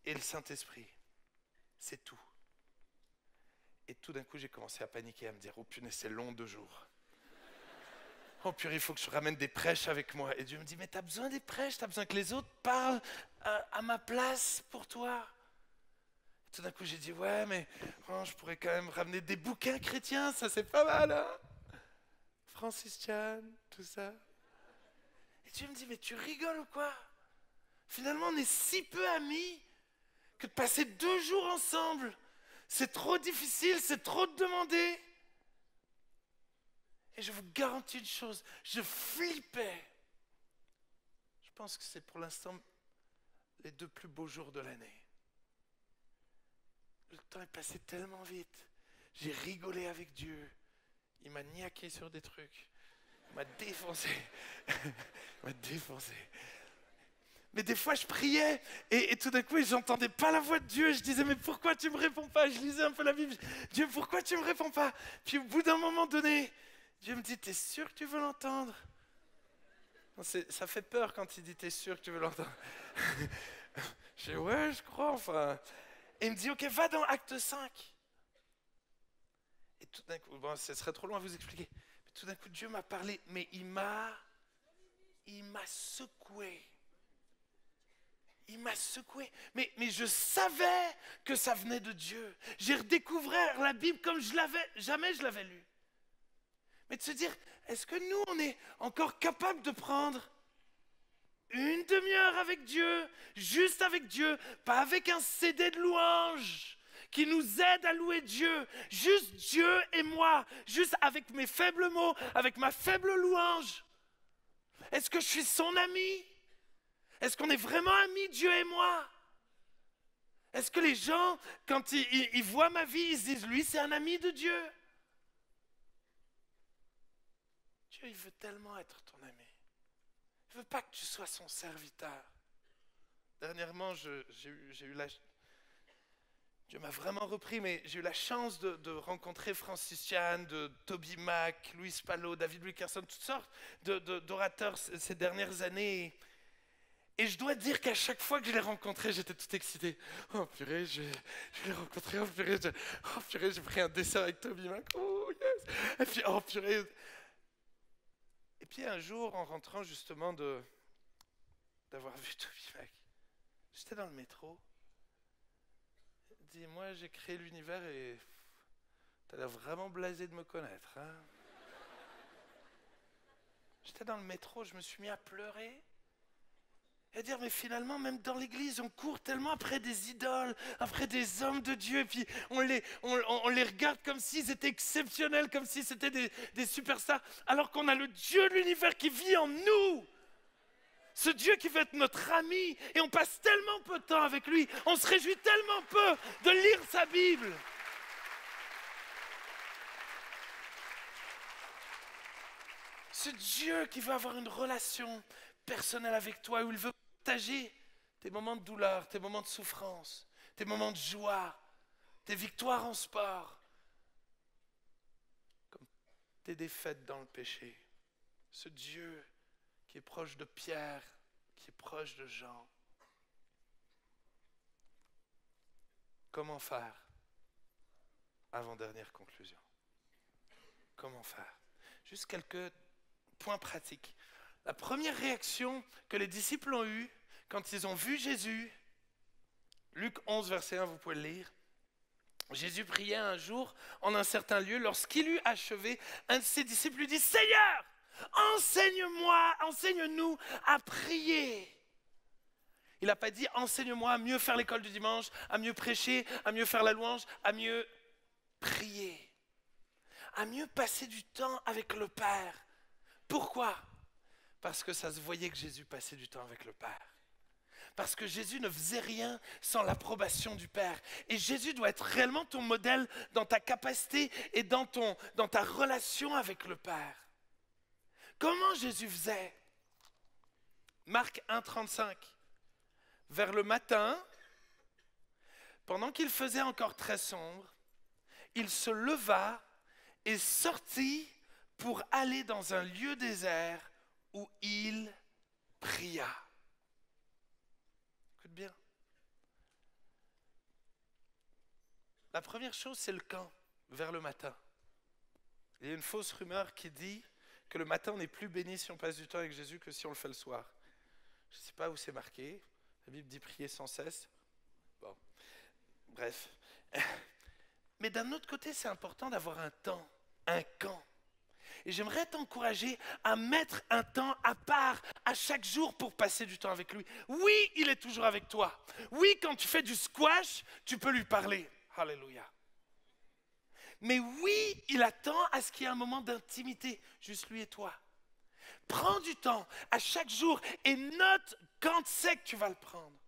et le Saint-Esprit. C'est tout. Et tout d'un coup, j'ai commencé à paniquer, à me dire, oh punaise, c'est long 2 jours. Oh purée, il faut que je ramène des prêches avec moi. Et Dieu me dit, mais t'as besoin des prêches, t'as besoin que les autres parlent à ma place pour toi. Et tout d'un coup, j'ai dit, ouais, mais je pourrais quand même ramener des bouquins chrétiens, ça c'est pas mal, hein. Francis Chan, tout ça. Et Dieu me dit, mais tu rigoles ou quoi? Finalement, on est si peu amis que de passer 2 jours ensemble, c'est trop difficile, c'est trop de demander. Et je vous garantis une chose, je flippais. Je pense que c'est pour l'instant les 2 plus beaux jours de l'année. Le temps est passé tellement vite. J'ai rigolé avec Dieu. Il m'a niaqué sur des trucs. Il m'a défoncé. Il m'a défoncé. Mais des fois, je priais et tout d'un coup, j'entendais pas la voix de Dieu. Je disais, mais pourquoi tu me réponds pas? Je lisais un peu la Bible. Dieu, pourquoi tu me réponds pas? Puis au bout d'un moment donné, Dieu me dit, t'es sûr que tu veux l'entendre? Non, ça fait peur quand il dit, t'es sûr que tu veux l'entendre? Je dis, ouais, je crois, enfin. Et il me dit, ok, va dans Acte 5. Et tout d'un coup, bon, ce serait trop long à vous expliquer. Mais tout d'un coup, Dieu m'a parlé, mais il m'a secoué. Il m'a secoué. Mais je savais que ça venait de Dieu. J'ai redécouvert la Bible comme jamais je l'avais lue. Mais de se dire, est-ce que nous, on est encore capable de prendre 1 demi-heure avec Dieu, juste avec Dieu, pas avec un CD de louanges qui nous aide à louer Dieu, juste Dieu et moi, juste avec mes faibles mots, avec ma faible louange. Est-ce que je suis son ami? Est-ce qu'on est vraiment amis, Dieu et moi? Est-ce que les gens, quand ils voient ma vie, ils se disent, lui, c'est un ami de Dieu? Dieu, il veut tellement être ton ami. Il ne veut pas que tu sois son serviteur. Dernièrement, j'ai eu la... Dieu m'a vraiment repris, mais j'ai eu la chance de rencontrer Francis Chan, de Toby Mac, Louis Pallo, David Wilkerson, toutes sortes d'orateurs ces dernières années. Et je dois dire qu'à chaque fois que je les rencontrais, j'étais tout excité. Oh purée, je l'ai rencontré, oh purée, j'ai pris un dessert avec Toby Mac, oh yes. Et puis, oh purée. Et puis un jour, en rentrant justement d'avoir vu Toby Mac, j'étais dans le métro. Il dit, moi j'ai créé l'univers et t'as l'air vraiment blasé de me connaître. Hein? J'étais dans le métro, je me suis mis à pleurer. Et à dire, mais finalement, même dans l'église, on court tellement après des idoles, après des hommes de Dieu, et puis on les regarde comme s'ils étaient exceptionnels, comme si c'était des superstars, alors qu'on a le Dieu de l'univers qui vit en nous. Ce Dieu qui veut être notre ami, et on passe tellement peu de temps avec lui, on se réjouit tellement peu de lire sa Bible. Ce Dieu qui veut avoir une relation personnelle avec toi, où il veut partager tes moments de douleur, tes moments de souffrance, tes moments de joie, tes victoires en sport, comme tes défaites dans le péché. Ce Dieu qui est proche de Pierre, qui est proche de Jean. Comment faire? Avant-dernière conclusion. Comment faire? Juste quelques points pratiques. La première réaction que les disciples ont eue quand ils ont vu Jésus, Luc 11, verset 1, vous pouvez le lire. Jésus priait un jour en un certain lieu. Lorsqu'il eut achevé, un de ses disciples lui dit, « Seigneur, enseigne-nous à prier. » Il n'a pas dit, « Enseigne-moi à mieux faire l'école du dimanche, à mieux prêcher, à mieux faire la louange, à mieux... » prier, à mieux passer du temps avec le Père. Pourquoi? Parce que ça se voyait que Jésus passait du temps avec le Père. Parce que Jésus ne faisait rien sans l'approbation du Père. Et Jésus doit être réellement ton modèle dans ta capacité et dans ta relation avec le Père. Comment Jésus faisait? Marc 1,35. Vers le matin, pendant qu'il faisait encore très sombre, il se leva et sortit pour aller dans un lieu désert où il pria. Écoute bien. La première chose, c'est le quand, vers le matin. Il y a une fausse rumeur qui dit que le matin, on est plus béni si on passe du temps avec Jésus que si on le fait le soir. Je ne sais pas où c'est marqué. La Bible dit prier sans cesse. Bon, bref. Mais d'un autre côté, c'est important d'avoir un temps, un quand. Et j'aimerais t'encourager à mettre un temps à part à chaque jour pour passer du temps avec lui. Oui, il est toujours avec toi. Oui, quand tu fais du squash, tu peux lui parler. Alléluia. Mais oui, il attend à ce qu'il y ait un moment d'intimité, juste lui et toi. Prends du temps à chaque jour et note quand c'est que tu vas le prendre.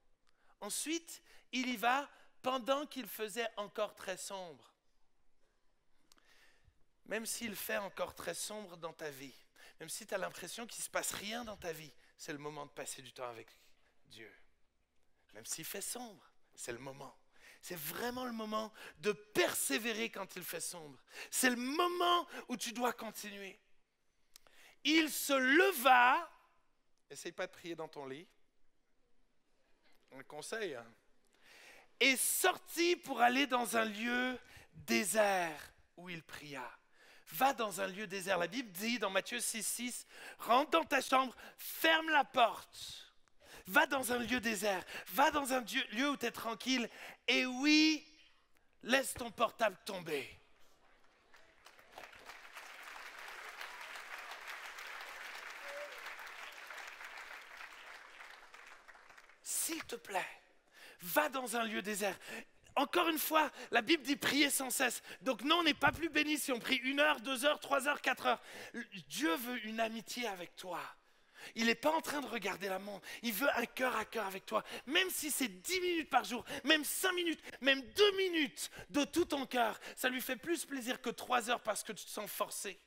Ensuite, il y va pendant qu'il faisait encore très sombre. Même s'il fait encore très sombre dans ta vie, même si tu as l'impression qu'il ne se passe rien dans ta vie, c'est le moment de passer du temps avec Dieu. Même s'il fait sombre, c'est le moment. C'est vraiment le moment de persévérer quand il fait sombre. C'est le moment où tu dois continuer. Il se leva, essaye pas de prier dans ton lit, un conseil, hein, et sortit pour aller dans un lieu désert où il pria. Va dans un lieu désert. La Bible dit dans Matthieu 6,6, rentre dans ta chambre, ferme la porte. Va dans un lieu désert, va dans un lieu où tu es tranquille, et oui, laisse ton portable tomber. S'il te plaît, va dans un lieu désert. Encore une fois, la Bible dit prier sans cesse. Donc non, on n'est pas plus béni si on prie 1 heure, 2 heures, 3 heures, 4 heures. Dieu veut une amitié avec toi. Il n'est pas en train de regarder la montre. Il veut un cœur à cœur avec toi. Même si c'est 10 minutes par jour, même 5 minutes, même 2 minutes de tout ton cœur, ça lui fait plus plaisir que 3 heures parce que tu te sens forcé.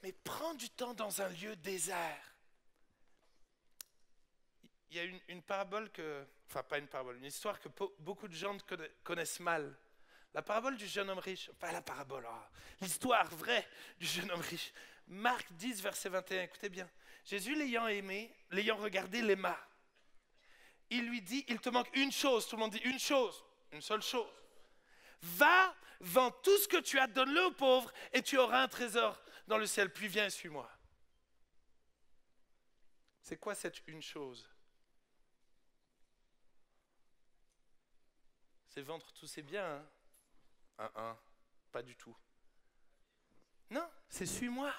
Mais prends du temps dans un lieu désert. Il y a une parabole enfin pas une parabole, une histoire que beaucoup de gens connaissent mal. La parabole du jeune homme riche, pas la parabole, l'histoire vraie du jeune homme riche. Marc 10, verset 21, écoutez bien. Jésus l'ayant aimé, l'ayant regardé, l'aima. Il lui dit, il te manque une chose, tout le monde dit une chose, une seule chose. Va, vends tout ce que tu as, donne-le aux pauvres et tu auras un trésor dans le ciel, puis viens et suis-moi. C'est quoi cette une chose? C'est vendre tous ses biens, hein? Pas du tout. Non, c'est suis-moi.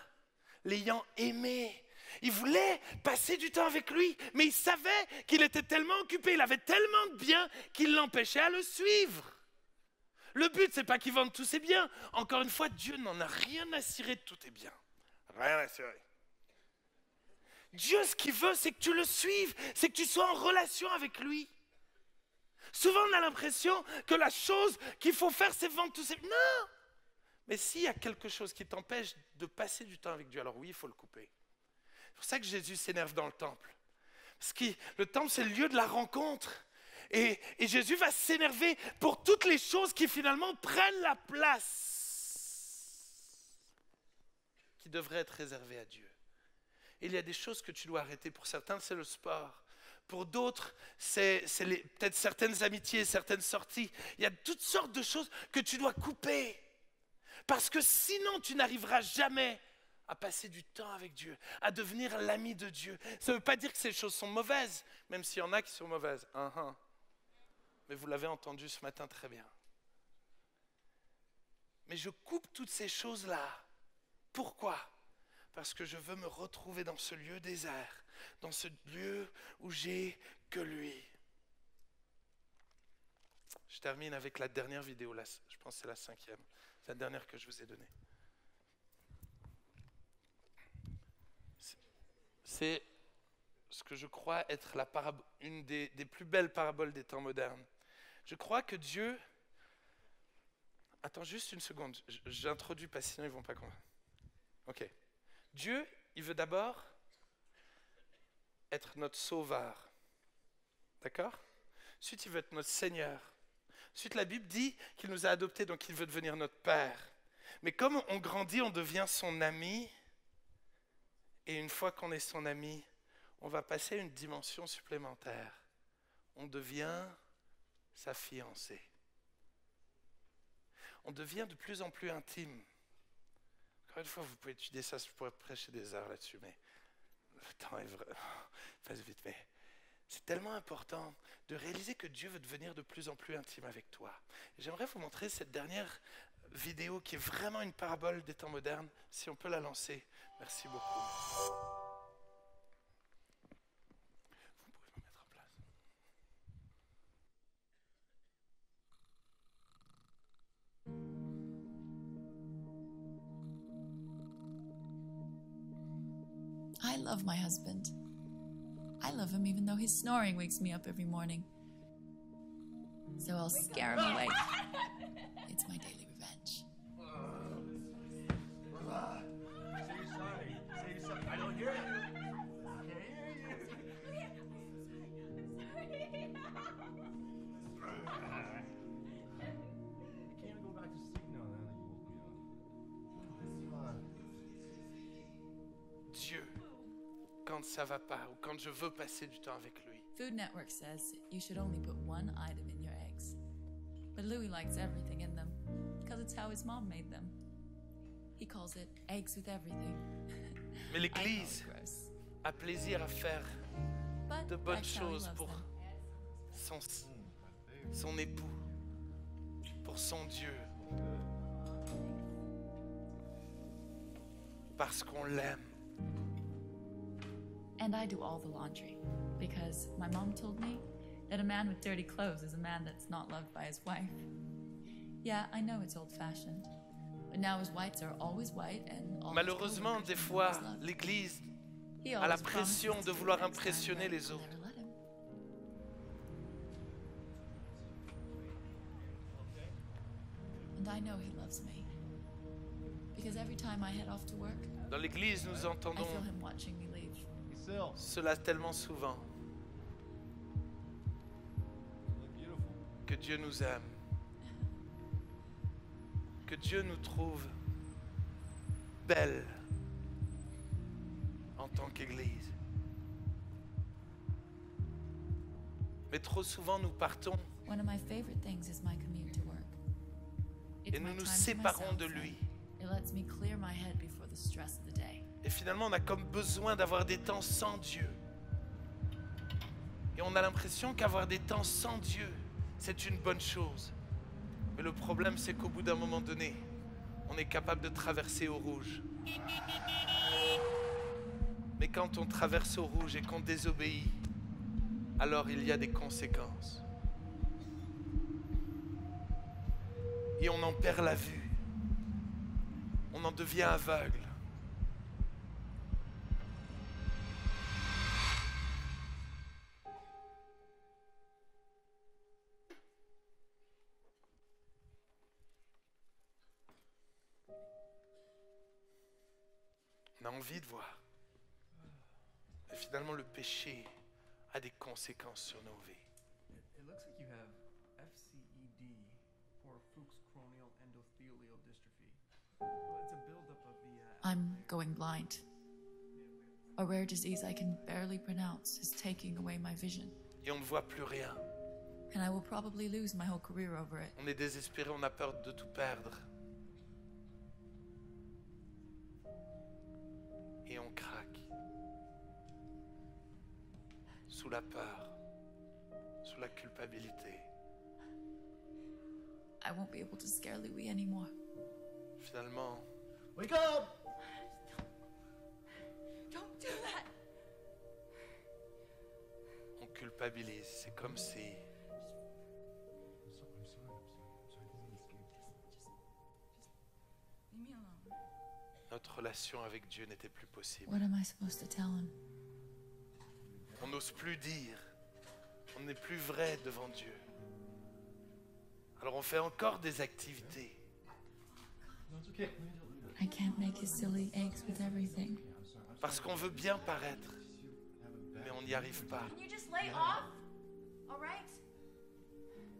L'ayant aimé. Il voulait passer du temps avec lui, mais il savait qu'il était tellement occupé, il avait tellement de biens qu'il l'empêchait à le suivre. Le but, c'est pas qu'il vende tous ses biens. Encore une fois, Dieu n'en a rien à cirer de tous tes biens. Rien à cirer. Dieu, ce qu'il veut, c'est que tu le suives, c'est que tu sois en relation avec lui. Souvent, on a l'impression que la chose qu'il faut faire, c'est vendre tous ses... Non! Mais s'il y a quelque chose qui t'empêche de passer du temps avec Dieu, alors oui, il faut le couper. C'est pour ça que Jésus s'énerve dans le temple. Parce que le temple, c'est le lieu de la rencontre. Et Jésus va s'énerver pour toutes les choses qui finalement prennent la place qui devraient être réservées à Dieu. Et il y a des choses que tu dois arrêter. Pour certains, c'est le sport. Pour d'autres, c'est peut-être certaines amitiés, certaines sorties. Il y a toutes sortes de choses que tu dois couper. Parce que sinon, tu n'arriveras jamais à passer du temps avec Dieu, à devenir l'ami de Dieu. Ça ne veut pas dire que ces choses sont mauvaises, même s'il y en a qui sont mauvaises. Mais vous l'avez entendu ce matin très bien. Mais je coupe toutes ces choses-là. Pourquoi ? Parce que je veux me retrouver dans ce lieu désert, dans ce lieu où j'ai que lui. Je termine avec la dernière vidéo, là, je pense que c'est la 5e. C'est la dernière que je vous ai donnée. C'est ce que je crois être une des plus belles paraboles des temps modernes. Je crois que Dieu... Attends juste une seconde, j'introduis pas, sinon ils vont pas comprendre. Ok. Dieu, il veut d'abord être notre sauveur. D'accord? Ensuite, il veut être notre Seigneur. Ensuite, la Bible dit qu'il nous a adoptés, donc il veut devenir notre Père. Mais comme on grandit, on devient son ami. Et une fois qu'on est son ami, on va passer à une dimension supplémentaire. On devient sa fiancée. On devient de plus en plus intime. Encore une fois, vous pouvez étudier ça, je pourrais prêcher des heures là-dessus, mais le temps est vrai. Passe vite, mais c'est tellement important de réaliser que Dieu veut devenir de plus en plus intime avec toi. J'aimerais vous montrer cette dernière vidéo qui est vraiment une parabole des temps modernes, si on peut la lancer. Merci beaucoup. Vous pouvez me mettre en place. I love my husband. I love him even though his snoring wakes me up every morning. So I'll scare him away. It's my daily revenge. Say sorry. Say something. I don't hear you. I can't hear you. You can't go back to sleep now that you woke me up. Dieu, quand ça va pas ou quand je veux passer du temps avec lui. Food Network says you should only put one item in your eggs. But Louis likes everything in them because it's how his mom made them. He calls it eggs with everything. Mais l'Église a plaisir à faire de bonnes choses pour son époux, pour son Dieu, parce qu'on l'aime. And I do all the laundry because my mom told me that a man with dirty clothes is a man that's not loved by his wife. Yeah, I know it's old-fashioned, but now his whites are always white and all Malheureusement, des fois, l'Église a la pression de vouloir impressionner les autres. And I know he loves me because every time I head off to work, Dans l'Église, nous I entendons feel him watching me leave. cela tellement souvent. Que Dieu nous aime. Que Dieu nous trouve belles en tant qu'Église. Mais trop souvent, nous partons One of my favorite things is my commute to work. It's et nous my nous time to séparons de myself, lui. and it lets me clear my head before the stress of the day. Et finalement, on a comme besoin d'avoir des temps sans Dieu. Et on a l'impression qu'avoir des temps sans Dieu, c'est une bonne chose. Mais le problème, c'est qu'au bout d'un moment donné, on est capable de traverser au rouge. Mais quand on traverse au rouge et qu'on désobéit, alors il y a des conséquences. Et on en perd la vue. On en devient aveugle. On a envie de voir. Mais finalement, le péché a des conséquences sur nos vies. It looks like you have FCED, or Fuchs Corneal Endothelial Dystrophy. Well, it's a buildup of the... I'm going blind. A rare disease I can barely pronounce is taking away my vision, Et on ne voit plus rien. and I will probably lose my whole career over it. On est désespéré, on a peur de tout perdre. Et on craque. Sous la peur, sous la culpabilité. I won't be able to scare Louis anymore. Finalement, Wake up! Don't do that! on culpabilise. C'est comme si notre relation avec Dieu n'était plus possible. What am I supposed to tell him? On n'ose plus dire. On n'est plus vrai devant Dieu. Alors on fait encore des activités. I can't make his silly eggs with everything. Parce qu'on veut bien paraître. Mais on n'y arrive pas. Can you just lay off? All right?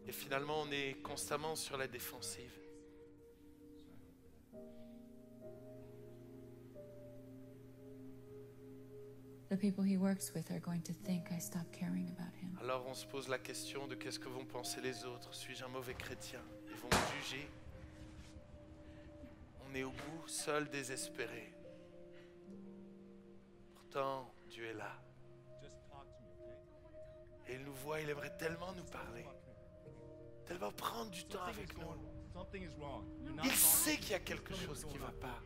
Et finalement, on est constamment sur la défensive. The people he works with are going to think I stopped caring about him. Alors on se pose la question de qu'est-ce que vont penser les autres? Suis-je un mauvais chrétien? Ils vont me juger. On est au bout, seul, désespéré. Pourtant, Dieu est là. Et il nous voit, il aimerait tellement nous parler. Tellement prendre du temps avec nous. Il sait qu'il y a quelque chose qui ne va pas.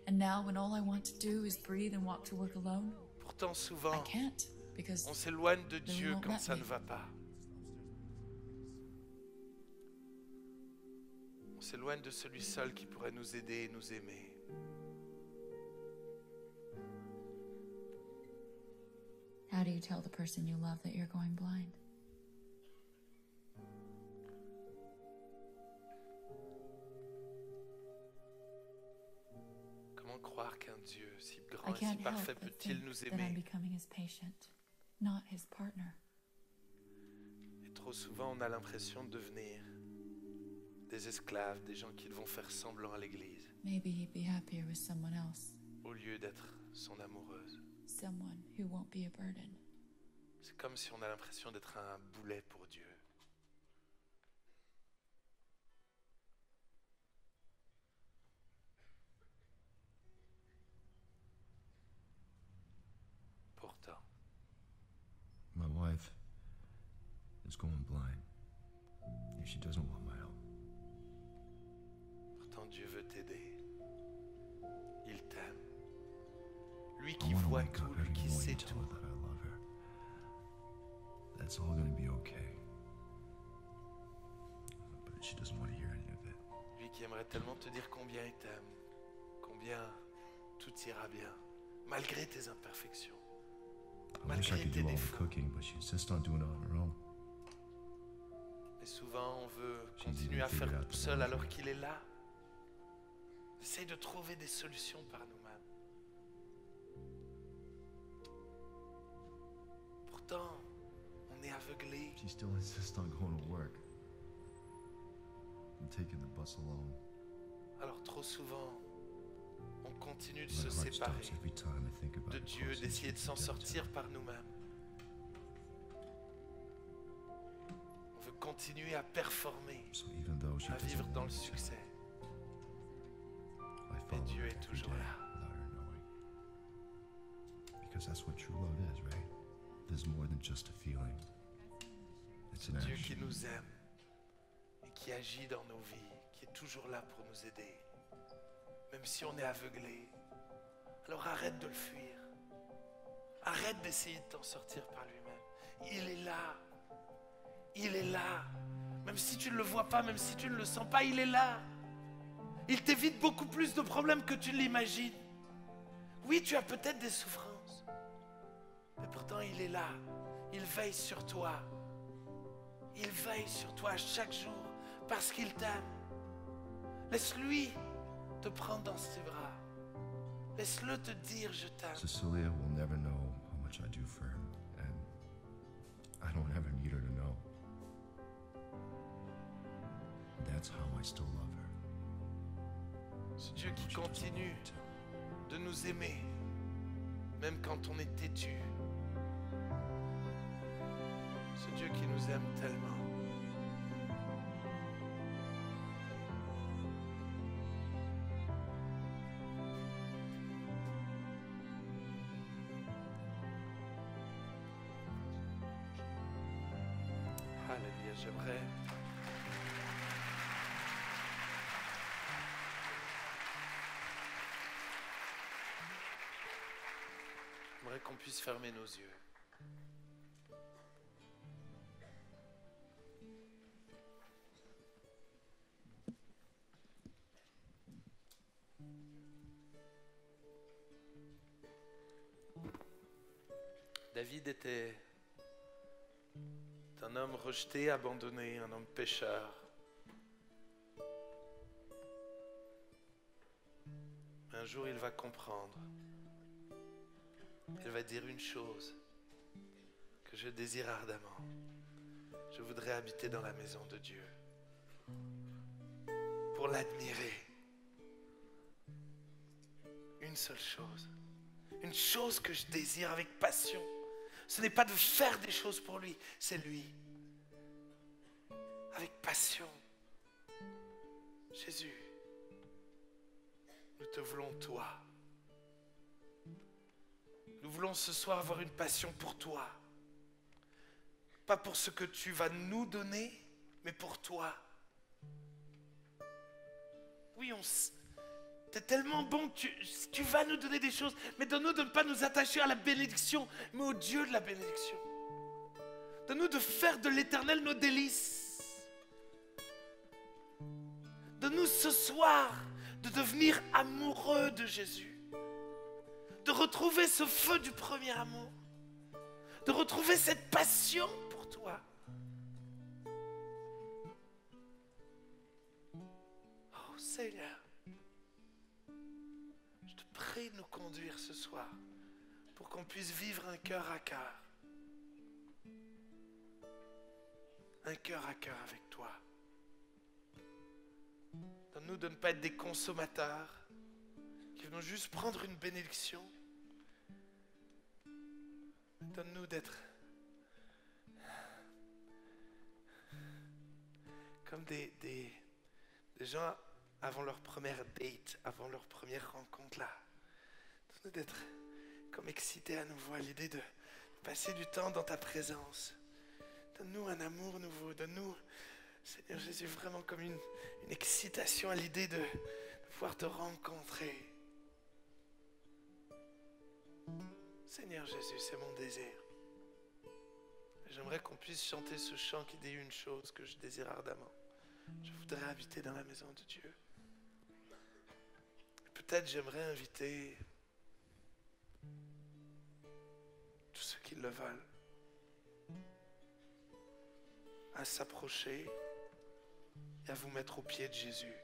And now, when all I want to do is breathe and walk to work alone, Pourtant, I souvent, can't because on s'éloigne de They Dieu won't quand let ça me. ne va pas. On s'éloigne de celui seul qui pourrait nous aider et nous aimer. how do you tell the person you love that you're going blind? Comment croire qu'un Dieu si I grand et si can't help parfait but peut-il think nous that I'm aimer? becoming his patient, not his partner. Et trop souvent, on a l'impression de devenir des esclaves, des gens qui vont faire semblant à l'église, Maybe he'd be happier with someone else, au lieu d'être son amoureuse. someone who won't be a burden. C'est comme si on a l'impression d'être un boulet pour Dieu. Pourtant, My wife is going blind. If she doesn't want my help. pourtant Dieu veut t'aider. Il t'aime. Lui I qui want to voit wake tout, up lui every qui morning sait and tell tout. her that I love her. That's all gonna be okay. But she doesn't want to hear any of it. Lui qui aimerait tellement te dire combien il t'aime, combien tout ira bien, malgré tes imperfections. I wish I Malgré could tes do all the défauts. cooking, but she insists on doing it on her own. Mais souvent, on veut J'ai continuer dit à de figure faire out tout the seul laundry. alors qu'il est là. Essaye de trouver des solutions par nous-mêmes. Pourtant, on est aveuglé. She still insists on going to work and taking the bus alone. Alors trop souvent, on continue de My se heart séparer stops every time I think about de the Dieu, close d'essayer de s'en she's stepped sortir to. par nous-mêmes. On veut continuer à performer, So even though she à vivre doesn't dans want le me to, succès. I follow Dieu her est every toujours day là. without her knowing. Because that's what true love is, right? There's more than just a feeling. It's an Dieu qui action. nous aime et qui agit dans nos vies, qui est toujours là pour nous aider, même si on est aveuglé. Alors arrête de le fuir. Arrête d'essayer de t'en sortir par lui-même. Il est là. Il est là. Même si tu ne le vois pas, même si tu ne le sens pas, il est là. Il t'évite beaucoup plus de problèmes que tu ne l'imagines. Oui, tu as peut-être des souffrances, mais pourtant il est là. Il veille sur toi. Il veille sur toi chaque jour parce qu'il t'aime. Laisse-lui te prendre dans ses bras. Laisse-le te dire je t'aime. Cecilia will never know how much I do for her, and I don't ever need her to know. That's how I still love her. Ce Dieu qui continue de nous aimer, même quand on est têtu. Ce Dieu qui nous aime tellement. Alléluia, j'aimerais. J'aimerais qu'on puisse fermer nos yeux. David était un homme rejeté, abandonné, un homme pécheur. Un jour, il va comprendre. Il va dire une chose que je désire ardemment. Je voudrais habiter dans la maison de Dieu pour l'admirer. Une seule chose. Une chose que je désire avec passion. Ce n'est pas de faire des choses pour lui, c'est lui. Avec passion. Jésus, nous te voulons toi. Nous voulons ce soir avoir une passion pour toi. Pas pour ce que tu vas nous donner, mais pour toi. Oui, t'es tellement bon que tu vas nous donner des choses, mais donne-nous de ne pas nous attacher à la bénédiction, mais au Dieu de la bénédiction. Donne-nous de faire de l'Éternel nos délices. Donne-nous ce soir de devenir amoureux de Jésus. De retrouver ce feu du premier amour. De retrouver cette passion pour toi. Oh Seigneur. Prie de nous conduire ce soir pour qu'on puisse vivre un cœur à cœur. Un cœur à cœur avec toi. Donne-nous de ne pas être des consommateurs qui venons juste prendre une bénédiction. Donne-nous d'être comme des gens avant leur première date, avant leur première rencontre là. Donne-nous d'être comme excités à nouveau à l'idée de passer du temps dans ta présence. Donne-nous un amour nouveau. Donne-nous, Seigneur Jésus, vraiment comme une excitation à l'idée de pouvoir te rencontrer. Seigneur Jésus, c'est mon désir. J'aimerais qu'on puisse chanter ce chant qui dit une chose que je désire ardemment. Je voudrais habiter dans la maison de Dieu. Peut-être j'aimerais inviter tous ceux qui le veulent à s'approcher et à vous mettre aux pieds de Jésus.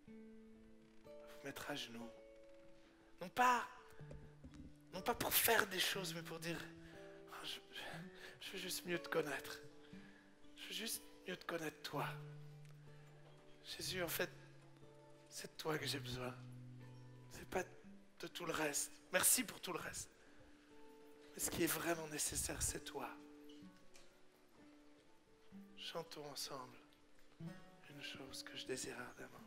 À vous mettre à genoux. Non pas pour faire des choses, mais pour dire oh, je veux juste mieux te connaître. Je veux juste mieux te connaître toi. Jésus, en fait, c'est de toi que j'ai besoin. C'est pas de tout le reste. Merci pour tout le reste. Mais ce qui est vraiment nécessaire, c'est toi. Chantons ensemble une chose que je désire ardemment.